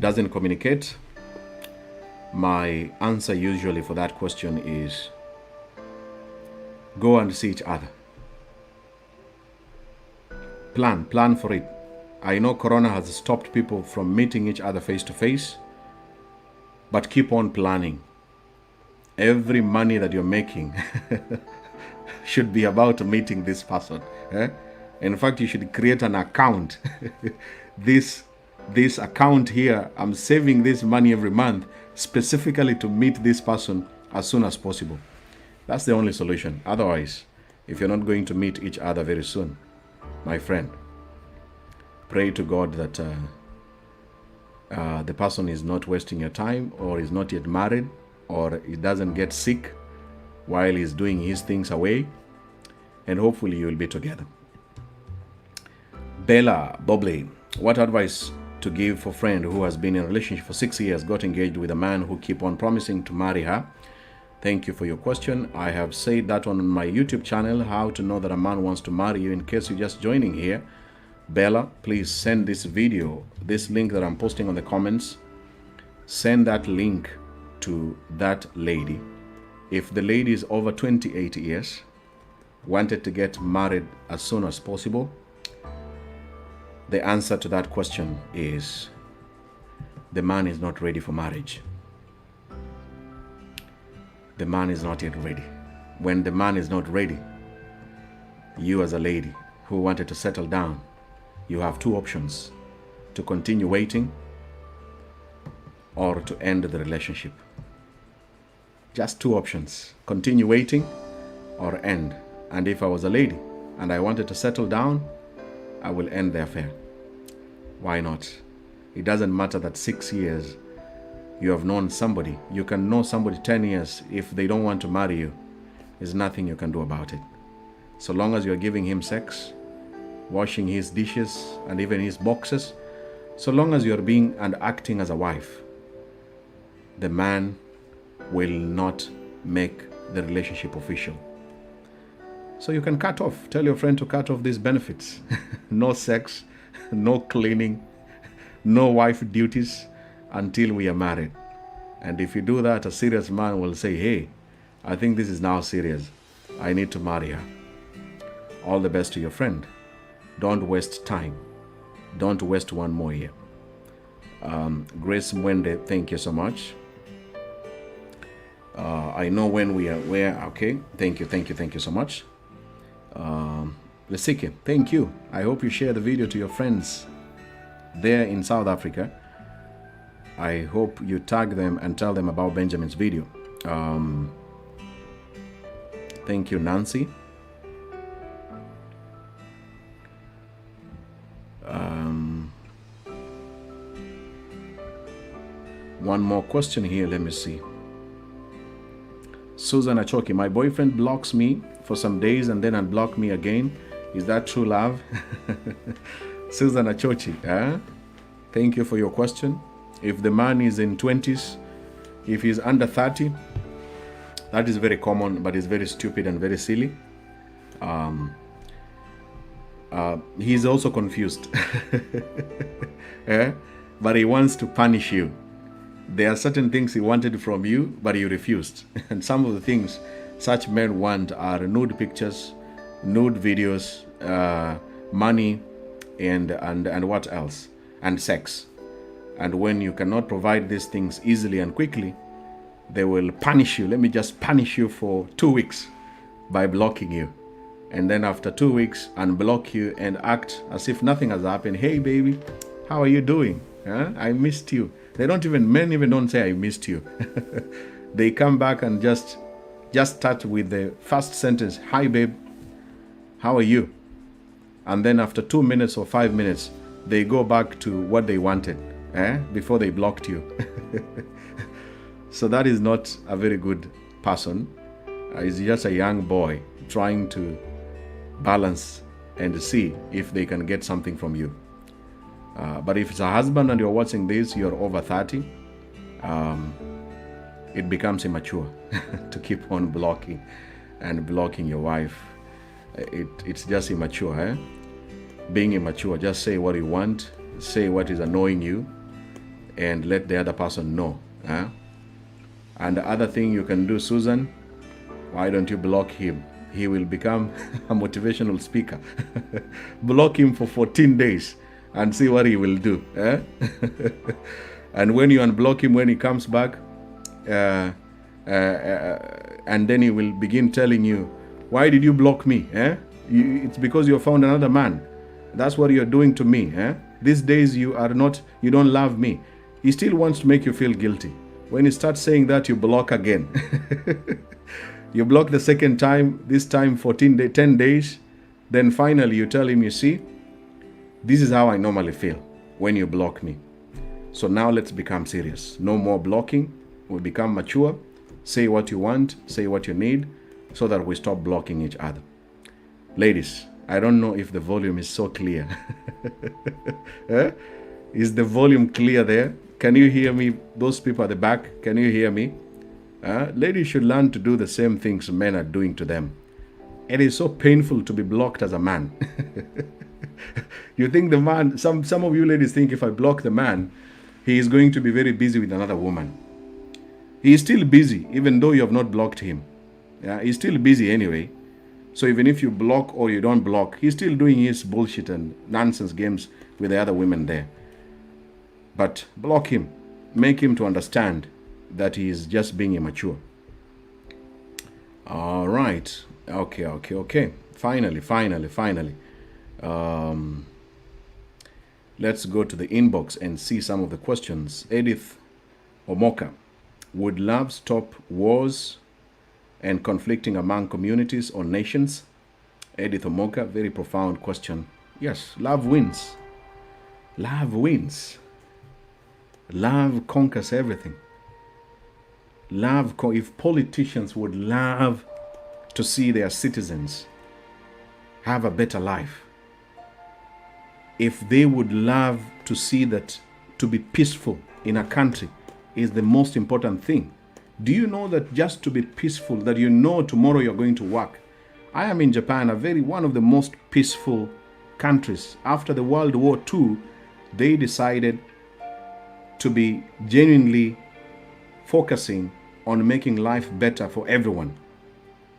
doesn't communicate, my answer usually for that question is go and see each other. Plan for it. I know Corona has stopped people from meeting each other face to face, but keep on planning. Every money that you're making should be about meeting this person. In fact, you should create an account. This account here, I'm saving this money every month specifically to meet this person as soon as possible. That's the only solution. Otherwise, if you're not going to meet each other very soon, my friend, pray to God that the person is not wasting your time, or is not yet married, or he doesn't get sick while he's doing his things away, and hopefully you will be together. Bella Bobley, what advice to give for a friend who has been in a relationship for 6 years, got engaged with a man who keep on promising to marry her? Thank you for your question. I have said that on my YouTube channel, how to know that a man wants to marry you. In case you're just joining here, Bella, please send this video, this link that I'm posting on the comments, send that link to that lady. If the lady is over 28 years, wanted to get married as soon as possible, the answer to that question is the man is not ready for marriage. The man is not yet ready. When the man is not ready, you as a lady who wanted to settle down, you have two options: to continue waiting or to end the relationship. Just two options: continue waiting or end. And if I was a lady and I wanted to settle down, I will end the affair. Why not? It doesn't matter that 6 years you have known somebody. You can know somebody 10 years. If they don't want to marry you, there's nothing you can do about it. So long as you're giving him sex, washing his dishes and even his boxes, so long as you're being and acting as a wife, the man will not make the relationship official. So you can cut off. Tell your friend to cut off these benefits. No sex, no cleaning, no wife duties until we are married. And if you do that, a serious man will say, hey, I think this is now serious. I need to marry her. All the best to your friend. Don't waste time. Don't waste one more year. Grace Mwende, thank you so much. I know when we are where. Okay, thank you so much. Lesike, thank you. I hope you share the video to your friends there in South Africa. I hope you tag them and tell them about Benjamin's video. Thank you, Nancy. One more question here, let me see. Susan Achoki, my boyfriend blocks me for some days and then unblock me again. Is that true love? Susan Achoki, thank you for your question. If the man is in 20s, if he's under 30, that is very common, but it's very stupid and very silly. He's also confused. But he wants to punish you. There are certain things he wanted from you, but you refused. And some of the things such men want are nude pictures, nude videos, money, and what else? And sex. And when you cannot provide these things easily and quickly, they will punish you. Let me just punish you for 2 weeks by blocking you. And then after 2 weeks, unblock you and act as if nothing has happened. Hey, baby, how are you doing? I missed you. Men even don't say I missed you. They come back and just start with the first sentence. Hi, babe, how are you? And then after 2 minutes or 5 minutes, they go back to what they wanted before they blocked you. So that is not a very good person. He's just a young boy trying to balance and see if they can get something from you. But if it's a husband and you're watching this, you're over 30, it becomes immature to keep on blocking your wife. It's just immature. Being immature, just say what you want, say what is annoying you, and let the other person know. And the other thing you can do, Susan, why don't you block him? He will become a motivational speaker. Block him for 14 days and see what he will do. And when you unblock him, when he comes back, and then he will begin telling you, why did you block me? It's because you found another man. That's what you're doing to me. These days you don't love me. He still wants to make you feel guilty. When he starts saying that, you block again. You block the second time, this time 10 days. Then finally you tell him, you see, this is how I normally feel when you block me. So now let's become serious. No more blocking. We become mature. Say what you want, say what you need, so that we stop blocking each other. Ladies, I don't know if the volume is so clear. Is the volume clear there? Can you hear me? Those people at the back, can you hear me? Ladies should learn to do the same things men are doing to them. It is so painful to be blocked as a man. You think the man, some of you ladies think if I block the man, he is going to be very busy with another woman. He is still busy, even though you have not blocked him. Yeah, he's still busy anyway. So even if you block or you don't block, he's still doing his bullshit and nonsense games with the other women there. But block him. Make him to understand that he is just being immature. All right. Okay. Finally. Let's go to the inbox and see some of the questions. Edith Omoka. Would love stop wars and conflicting among communities or nations? Edith Omoka, very profound question. Yes, love wins. Love wins. Love conquers everything. If politicians would love to see their citizens have a better life, if they would love to see that to be peaceful in a country is the most important thing. Do you know that just to be peaceful, that you know tomorrow you're going to work? I am in Japan, one of the most peaceful countries. After the World War II, they decided to be genuinely focusing on making life better for everyone,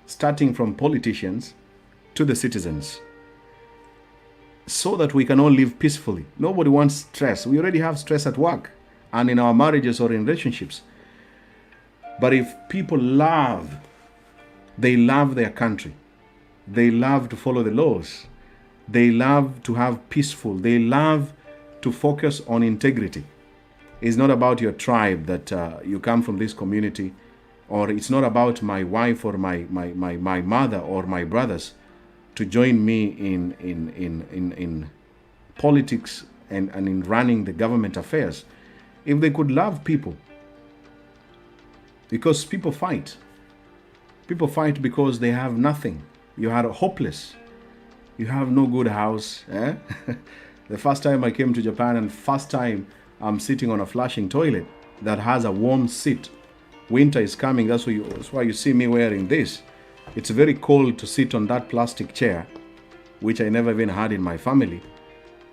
starting from politicians to the citizens, so that we can all live peacefully. Nobody wants stress. We already have stress at work and in our marriages or in relationships. But if people they love their country, they love to follow the laws, they love to have peaceful, they love to focus on integrity. It's not about your tribe, that you come from this community, or it's not about my wife or my mother or my brothers to join me in politics and in running the government affairs. If they could love people, because people fight. People fight because they have nothing. You are hopeless. You have no good house. The first time I came to Japan, and first time I'm sitting on a flushing toilet that has a warm seat. Winter is coming, that's why you see me wearing this. It's very cold to sit on that plastic chair, which I never even had in my family.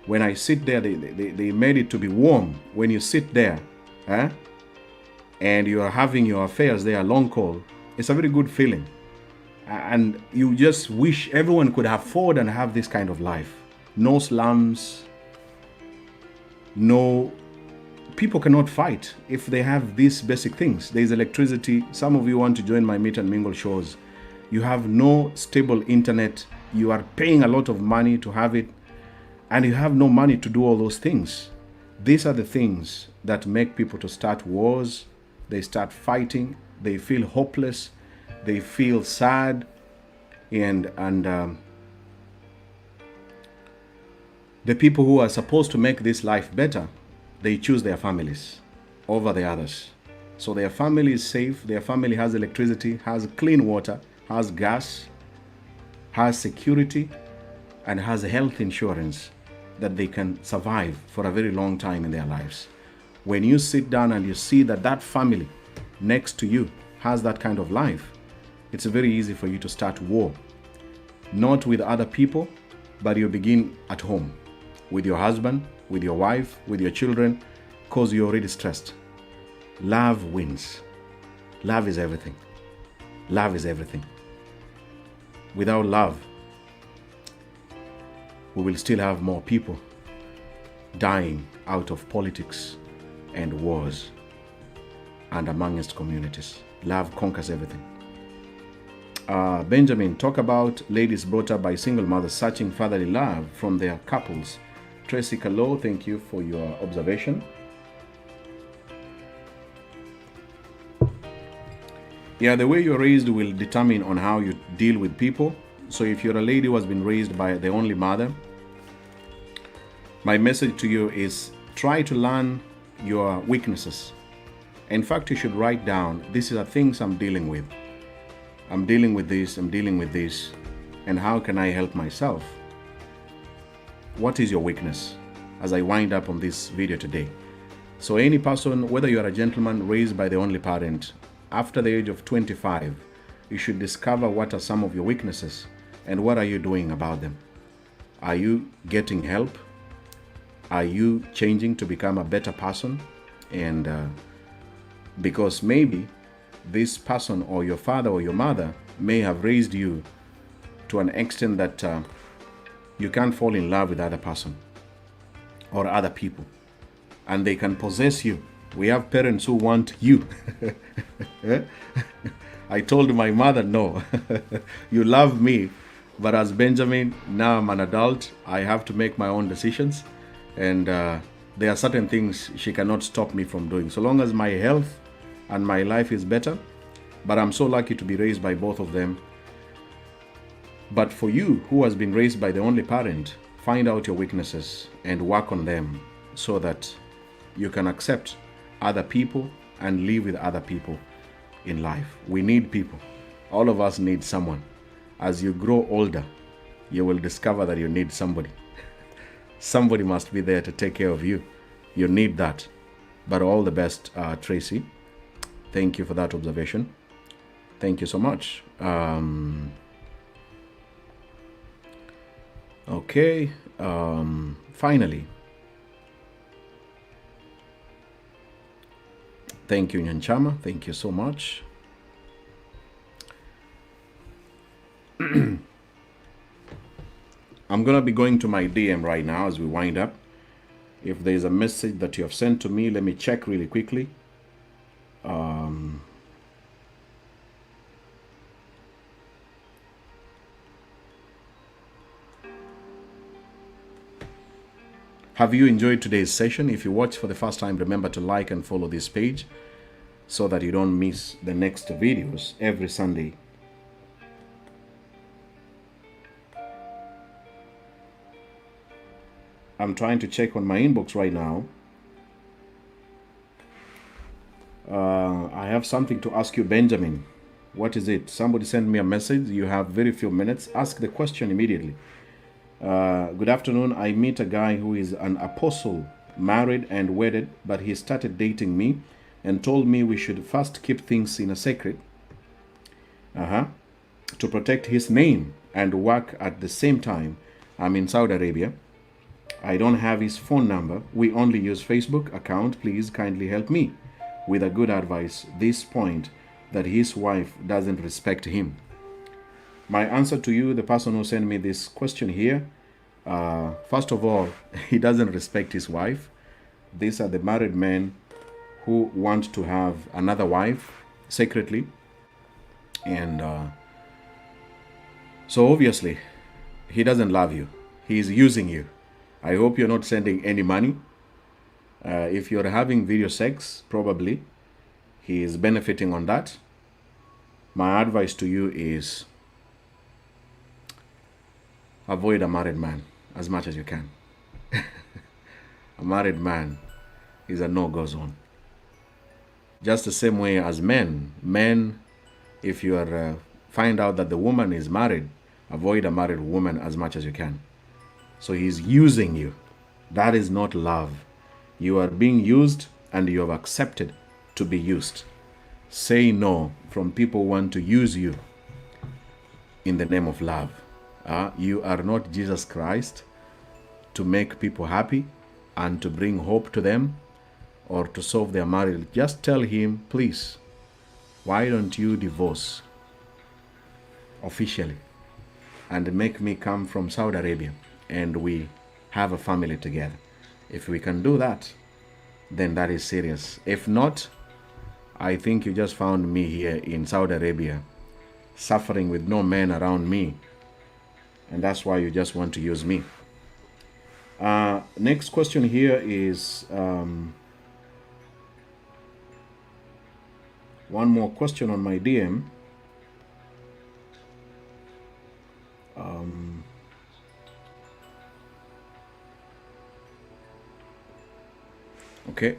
When I sit there, they made it to be warm. When you sit there, and you are having your affairs there, long call, it's a very good feeling. And you just wish everyone could afford and have this kind of life. No slums, no... People cannot fight if they have these basic things. There is electricity. Some of you want to join my Meet and Mingle shows. You have no stable internet. You are paying a lot of money to have it, and you have no money to do all those things. These are the things that make people to start wars. They start fighting. They feel hopeless. They feel sad. And the people who are supposed to make this life better, they choose their families over the others. So their family is safe, their family has electricity, has clean water, has gas, has security, and has health insurance that they can survive for a very long time in their lives. When you sit down and you see that that family next to you has that kind of life, it's very easy for you to start war. Not with other people, but you begin at home, with your husband, with your wife, with your children, because you're already stressed. Love wins. Love is everything. Love is everything. Without love, we will still have more people dying out of politics and wars and amongst communities. Love conquers everything. Benjamin, talk about ladies brought up by single mothers searching fatherly love from their couples. Tracy Kalo, thank you for your observation. Yeah, the way you're raised will determine on how you deal with people. So if you're a lady who has been raised by the only mother, my message to you is try to learn your weaknesses. In fact, you should write down, these are things I'm dealing with. I'm dealing with this, I'm dealing with this, and how can I help myself? What is your weakness? As I wind up on this video today. So any person, whether you are a gentleman raised by the only parent, after the age of 25, you should discover what are some of your weaknesses and what are you doing about them. Are you getting help? Are you changing to become a better person? And because maybe this person or your father or your mother may have raised you to an extent that you can't fall in love with other person or other people, and they can possess you. We have parents who want you. I told my mother, no, you love me, but as Benjamin, now I'm an adult, I have to make my own decisions, and there are certain things she cannot stop me from doing, so long as my health and my life is better. But I'm so lucky to be raised by both of them. But for you who has been raised by the only parent, find out your weaknesses and work on them so that you can accept other people and live with other people in life. We need people. All of us need someone. As you grow older, you will discover that you need somebody. Somebody must be there to take care of you. You need that. But all the best, Tracy. Thank you for that observation. Thank you so much. Okay. Finally. Thank you, Nyanchama. Thank you so much. I'm going to be going to my DM right now as we wind up. If there is a message that you have sent to me, let me check really quickly. Have you enjoyed today's session? If you watch for the first time, remember to like and follow this page so that you don't miss the next videos every Sunday. I'm trying to check on my inbox right now. I have something to ask you, Benjamin. What is it? Somebody sent me a message. You have very few minutes. Ask the question immediately. Good afternoon. I meet a guy who is an apostle, married and wedded, but he started dating me and told me we should first keep things in a secret to protect his name and work at the same time. I'm in Saudi Arabia. I don't have his phone number. We only use Facebook account. Please kindly help me with a good advice. This point that his wife doesn't respect him. My answer to you, the person who sent me this question here, first of all, he doesn't respect his wife. These are the married men who want to have another wife secretly. And so obviously, he doesn't love you. He is using you. I hope you're not sending any money. If you're having video sex, probably he is benefiting on that. My advice to you is avoid a married man as much as you can. A married man is a no-go zone. Just the same way as men, if you are find out that the woman is married, avoid a married woman as much as you can. So he's using you. That is not love. You are being used and you have accepted to be used. Say no from people who want to use you in the name of love. You are not Jesus Christ to make people happy and to bring hope to them or to solve their marriage. Just tell him, please, why don't you divorce officially and make me come from Saudi Arabia and we have a family together. If we can do that, then that is serious. If not, I think you just found me here in Saudi Arabia suffering with no men around me, and that's why you just want to use me. Next question here is one more question on my DM. Okay.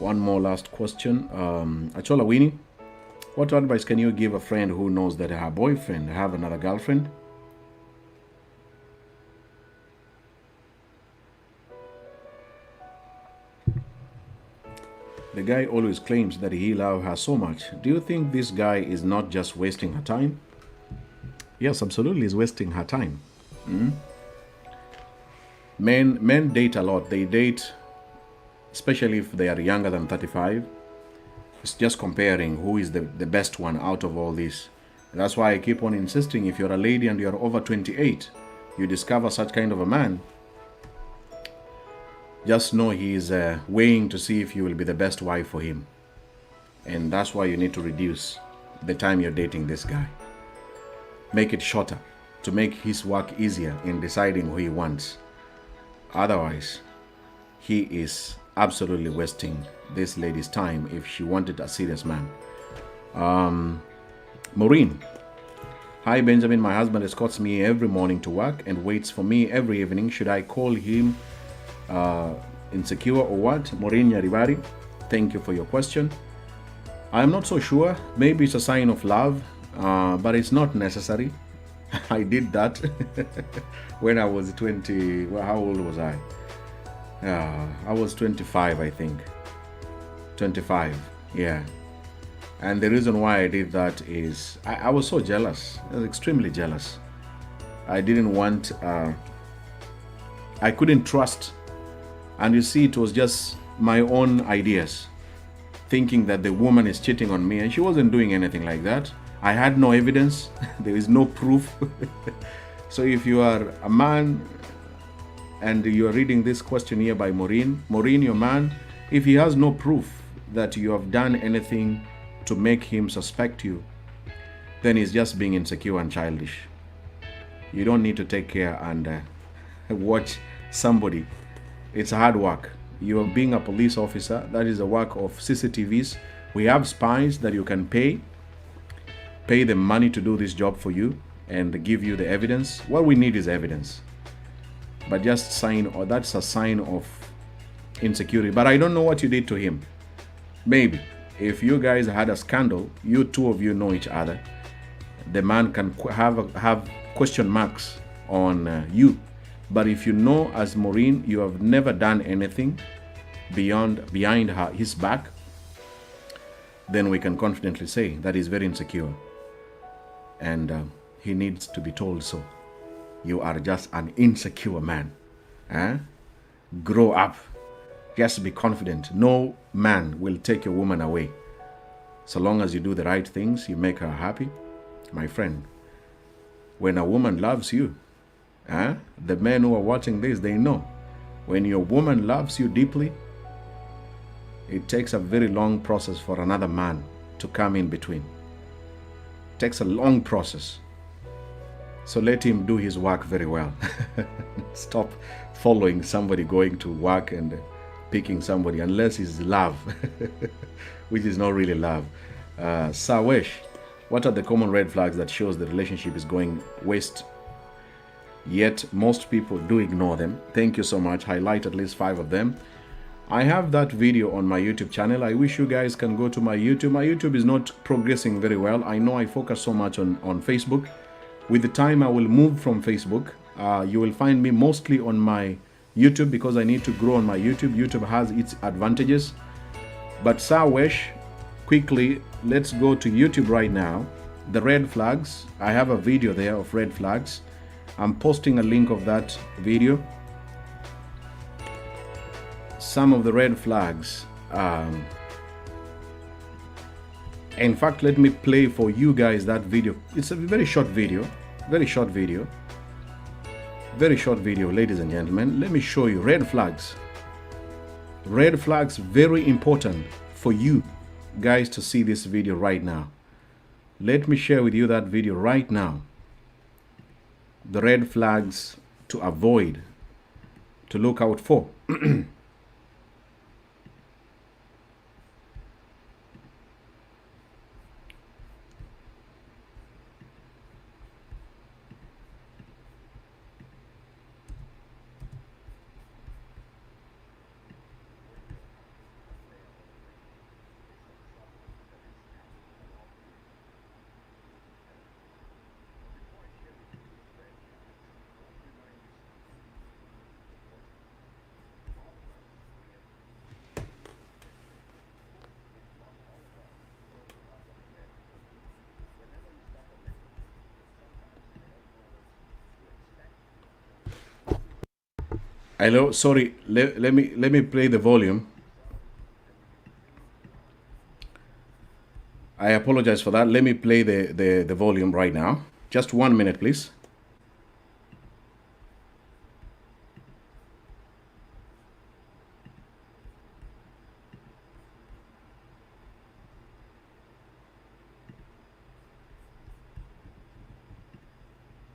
One more last question. Achola Winnie, what advice can you give a friend who knows that her boyfriend have another girlfriend? The guy always claims that he loves her so much. Do you think this guy is not just wasting her time? Yes, absolutely, he's wasting her time. Men date a lot. They date, especially if they are younger than 35. It's just comparing who is the best one out of all this. That's why I keep on insisting, if you're a lady and you're over 28, you discover such kind of a man, just know he is weighing to see if you will be the best wife for him. And that's why you need to reduce the time you're dating this guy. Make it shorter to make his work easier in deciding who he wants. Otherwise, he is absolutely wasting this lady's time if she wanted a serious man. Maureen. Hi, Benjamin. My husband escorts me every morning to work and waits for me every evening. Should I call him insecure or what? Maureen Yaribari, thank you for your question. I'm not so sure. Maybe it's a sign of love, but it's not necessary. I did that when I was 20. Well, how old was I? I was 25, I think. 25, yeah. And the reason why I did that is I was so jealous. I was extremely jealous. I didn't want, I couldn't trust. And you see, it was just my own ideas, thinking that the woman is cheating on me, and she wasn't doing anything like that. I had no evidence. There is no proof. So if you are a man and you are reading this question here by Maureen, your man, if he has no proof that you have done anything to make him suspect you, then he's just being insecure and childish. You don't need to take care and watch somebody. It's hard work. You're being a police officer. That is the work of CCTVs. We have spies that you can pay them money to do this job for you and give you the evidence. What we need is evidence. But just sign, or that's a sign of insecurity. But I don't know what you did to him. Maybe if you guys had a scandal, you two of you know each other, the man can have question marks on you. But if you know, as Maureen, you have never done anything behind his back, then we can confidently say that he's very insecure. And he needs to be told so. You are just an insecure man. Grow up. Just be confident. No man will take your woman away. So long as you do the right things, you make her happy. My friend, when a woman loves you, the men who are watching this, they know. When your woman loves you deeply, it takes a very long process for another man to come in between. It takes a long process. So let him do his work very well. Stop following somebody going to work and picking somebody, unless it's love, which is not really love. Sawesh, what are the common red flags that shows the relationship is going waste, yet most people do ignore them? Thank you so much. Highlight at least 5 of them. I have that video on my YouTube channel. I wish you guys can go to my YouTube. My YouTube is not progressing very well. I know I focus so much on Facebook. With the time, I will move from Facebook. You will find me mostly on my YouTube because I need to grow on my YouTube. YouTube has its advantages. But Sawesh, quickly, let's go to YouTube right now. The red flags. I have a video there of red flags. I'm posting a link of that video. Some of the red flags. In fact, let me play for you guys that video. It's a very short video. Very short video. Very short video, ladies and gentlemen. Let me show you red flags. Red flags, very important for you guys to see this video right now. Let me share with you that video right now. The red flags to avoid, to look out for. Hello, sorry. Let me play the volume. I apologize for that. Let me play the volume right now. Just 1 minute, please.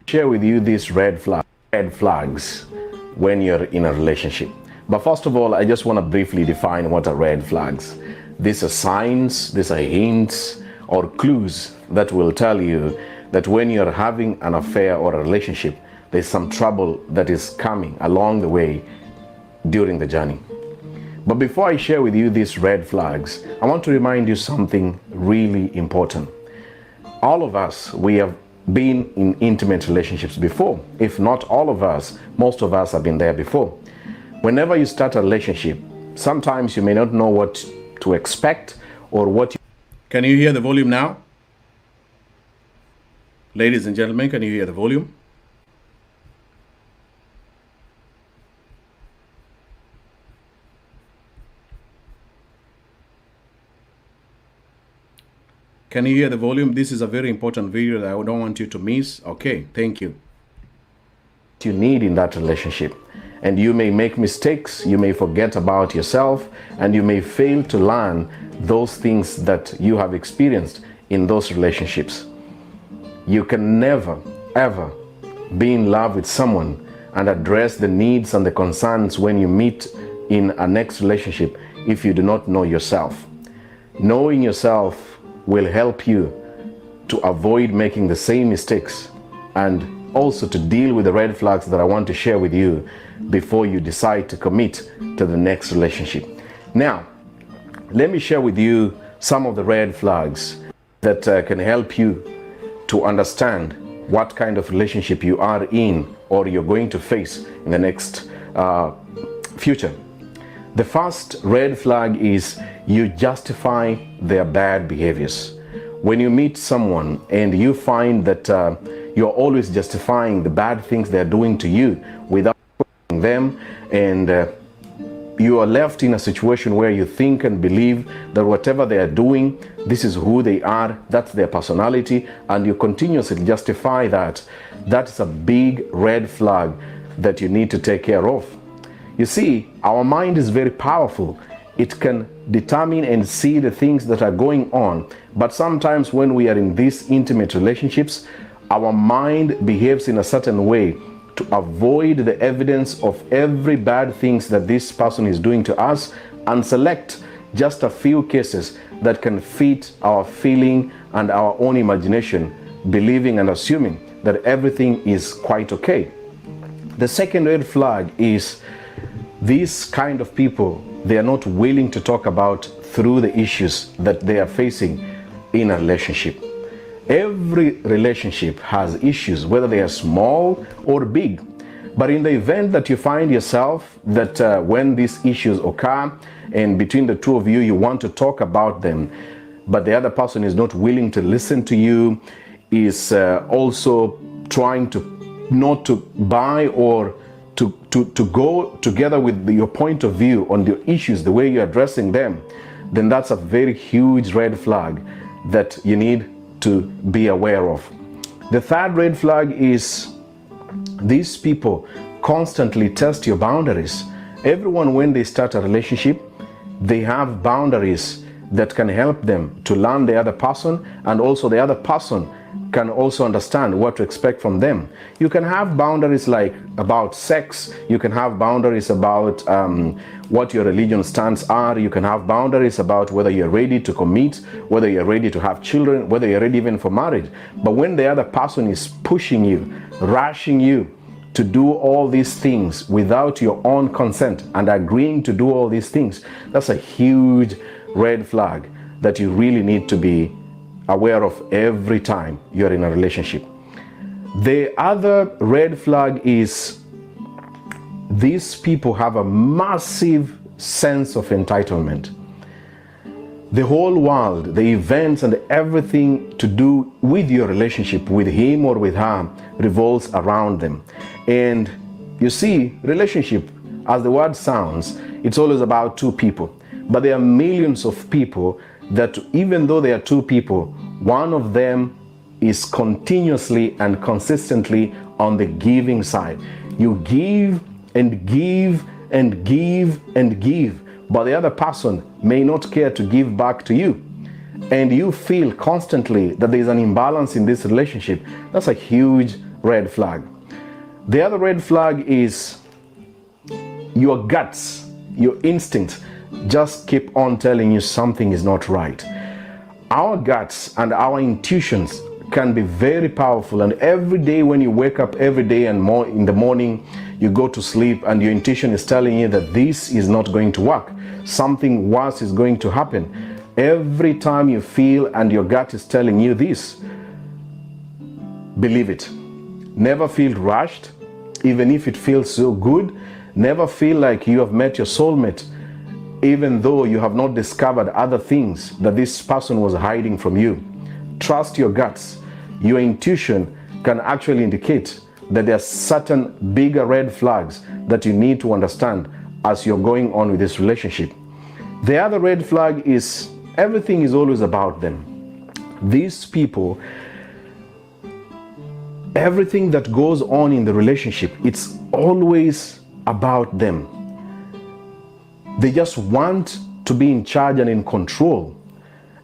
Share with you these red flags when you're in a relationship. But first of all, I just want to briefly define what are red flags. These are signs, these are hints or clues that will tell you that when you're having an affair or a relationship, there's some trouble that is coming along the way during the journey. But before I share with you these red flags, I want to remind you something really important. All of us, we have been in intimate relationships before. If not all of us, most of us have been there before. Whenever you start a relationship, sometimes you may not know what to expect or what you... Can you hear the volume now? Ladies and gentlemen, can you hear the volume? Can you hear the volume? This is a very important video that I don't want you to miss. Okay, thank you. You need in that relationship. And you may make mistakes, you may forget about yourself, and you may fail to learn those things that you have experienced in those relationships. You can never, ever be in love with someone and address the needs and the concerns when you meet in a next relationship if you do not know yourself. Knowing yourself will help you to avoid making the same mistakes and also to deal with the red flags that I want to share with you before you decide to commit to the next relationship. Now, let me share with you some of the red flags that can help you to understand what kind of relationship you are in or you're going to face in the next future. The first red flag is you justify their bad behaviors. When you meet someone and you find that you're always justifying the bad things they're doing to you without questioning them, and you are left in a situation where you think and believe that whatever they are doing, this is who they are, that's their personality, and you continuously justify that, that's a big red flag that you need to take care of. You see, our mind is very powerful. It can determine and see the things that are going on. But sometimes when we are in these intimate relationships, our mind behaves in a certain way to avoid the evidence of every bad things that this person is doing to us and select just a few cases that can fit our feeling and our own imagination, believing and assuming that everything is quite okay. The second red flag is these kind of people, they are not willing to talk about through the issues that they are facing in a relationship. Every relationship has issues, whether they are small or big. But in the event that you find yourself that when these issues occur and between the two of you, you want to talk about them, but the other person is not willing to listen to you, is also trying to not to buy or to go together with your point of view on the issues, the way you're addressing them, then that's a very huge red flag that you need to be aware of. The third red flag is these people constantly test your boundaries. Everyone, when they start a relationship, they have boundaries that can help them to learn the other person, and also the other person can also understand what to expect from them. You can have boundaries like about sex, you can have boundaries about what your religion stands are, you can have boundaries about whether you're ready to commit, whether you're ready to have children, whether you're ready even for marriage. But when the other person is pushing you, rushing you to do all these things without your own consent and agreeing to do all these things, that's a huge red flag that you really need to be aware of every time you're in a relationship. The other red flag is these people have a massive sense of entitlement. The whole world, the events and everything to do with your relationship with him or with her revolves around them. And you see, relationship as the word sounds, it's always about two people. But there are millions of people that even though there are two people, one of them is continuously and consistently on the giving side. You give and give and give and give, but the other person may not care to give back to you. And you feel constantly that there is an imbalance in this relationship. That's a huge red flag. The other red flag is your guts, your instincts just keep on telling you something is not right. Our guts and our intuitions can be very powerful, and every day when you wake up every day and more in the morning, you go to sleep and your intuition is telling you that this is not going to work, something worse is going to happen. Every time you feel and your gut is telling you this, believe it. Never feel rushed, even if it feels so good. Never feel like you have met your soulmate, even though you have not discovered other things that this person was hiding from you. Trust your guts. Your intuition can actually indicate that there are certain bigger red flags that you need to understand as you're going on with this relationship. The other red flag is everything is always about them. These people, everything that goes on in the relationship, it's always about them. They just want to be in charge and in control.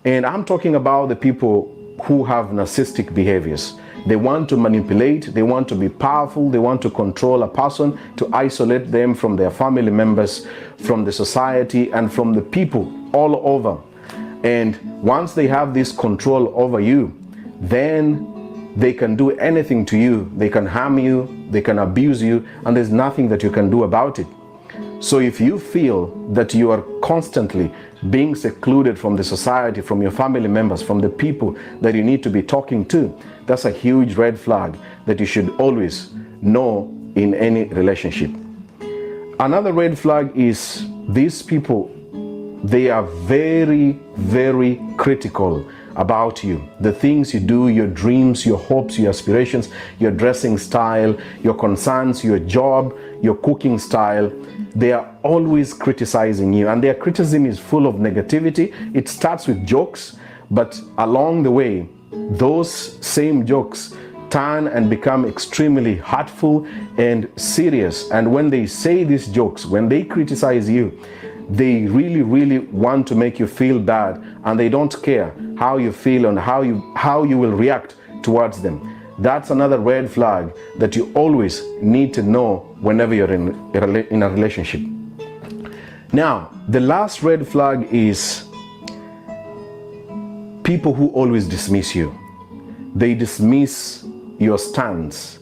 And I'm talking about the people who have narcissistic behaviors. They want to manipulate, they want to be powerful, they want to control a person, to isolate them from their family members, from the society, and from the people all over. And once they have this control over you, then they can do anything to you. They can harm you, they can abuse you, and there's nothing that you can do about it. So if you feel that you are constantly being secluded from the society, from your family members, from the people that you need to be talking to, that's a huge red flag that you should always know in any relationship. Another red flag is these people, they are very, very critical about you. The things you do, your dreams, your hopes, your aspirations, your dressing style, your concerns, your job, your cooking style, they are always criticizing you, and their criticism is full of negativity. It starts with jokes, but along the way, those same jokes turn and become extremely hurtful and serious. And when they say these jokes, when they criticize you, they really, really want to make you feel bad, and they don't care how you feel and how you will react towards them. That's another red flag that you always need to know whenever you're in a relationship. Now, the last red flag is people who always dismiss you. They dismiss your stance,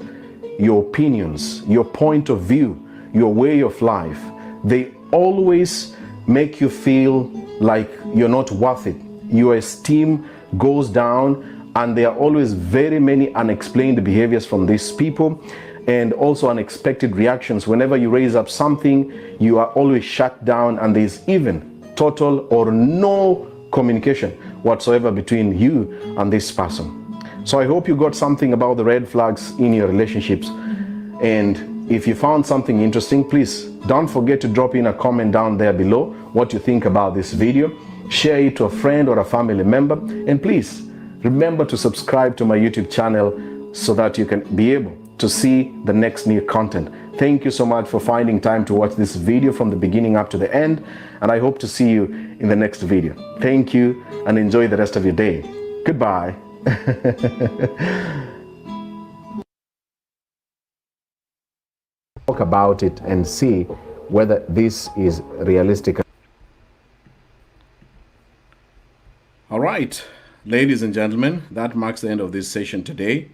your opinions, your point of view, your way of life. They always make you feel like you're not worth it. Your esteem goes down, and there are always very many unexplained behaviors from these people, and also unexpected reactions. Whenever you raise up something, you are always shut down, and there's even total or no communication whatsoever between you and this person. So I hope you got something about the red flags in your relationships. And if you found something interesting, please don't forget to drop in a comment down there below what you think about this video. Share it to a friend or a family member, and please remember to subscribe to my YouTube channel so that you can be able to see the next new content. Thank you so much for finding time to watch this video from the beginning up to the end, and I hope to see you in the next video. Thank you, and enjoy the rest of your day. Goodbye. Talk about it and see whether this is realistic. All right, ladies and gentlemen, that marks the end of this session today.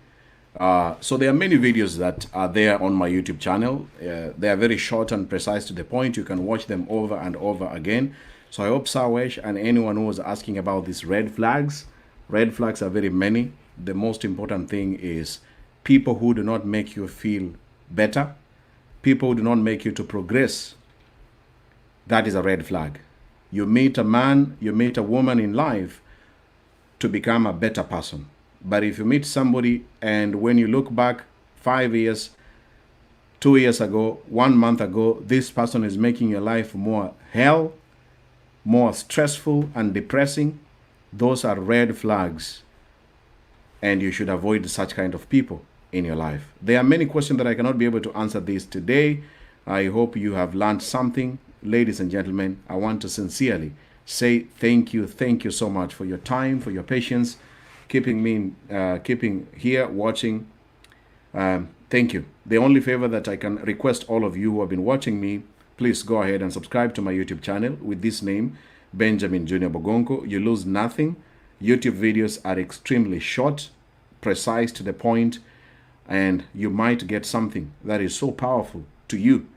So there are many videos that are there on my YouTube channel. They are very short and precise to the point. You can watch them over and over again. So I hope Sawesh and anyone who was asking about these red flags are very many. The most important thing is people who do not make you feel better, people who do not make you to progress. That is a red flag. You meet a man, you meet a woman in life to become a better person. But if you meet somebody and when you look back 5 years, 2 years ago, 1 month ago, this person is making your life more hell, more stressful and depressing, those are red flags. And you should avoid such kind of people in your life. There are many questions that I cannot be able to answer this today. I hope you have learned something. Ladies and gentlemen, I want to sincerely say thank you so much for your time, for your patience, keeping here watching. Thank you. The only favor that I can request all of you who have been watching me, please go ahead and subscribe to my YouTube channel with this name, Benjamin Junior Bogonko. You lose nothing. YouTube videos are extremely short, precise, to the point, and you might get something that is so powerful to you.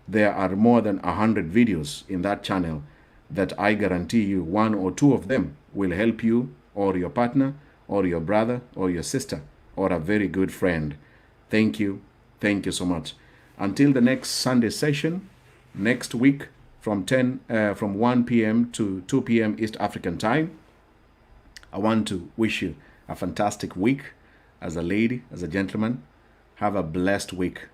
There are more than 100 videos in that channel that I guarantee you 1 or 2 of them will help you or your partner or your brother or your sister or a very good friend. Thank you. Thank you so much. Until the next Sunday session, next week from 1 p.m. to 2 p.m. East African time, I want to wish you a fantastic week as a lady, as a gentleman. Have a blessed week.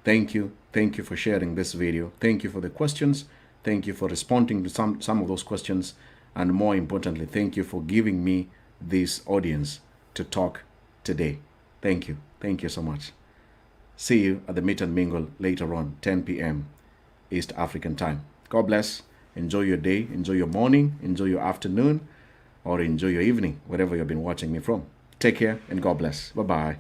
Thank you. Thank you for sharing this video. Thank you for the questions. Thank you for responding to some of those questions. And more importantly, thank you for giving me this audience to talk today. Thank you. Thank you so much. See you at the meet and mingle later on, 10 p.m. East African time. God bless. Enjoy your day. Enjoy your morning. Enjoy your afternoon. Or enjoy your evening, wherever you've been watching me from. Take care and God bless. Bye-bye.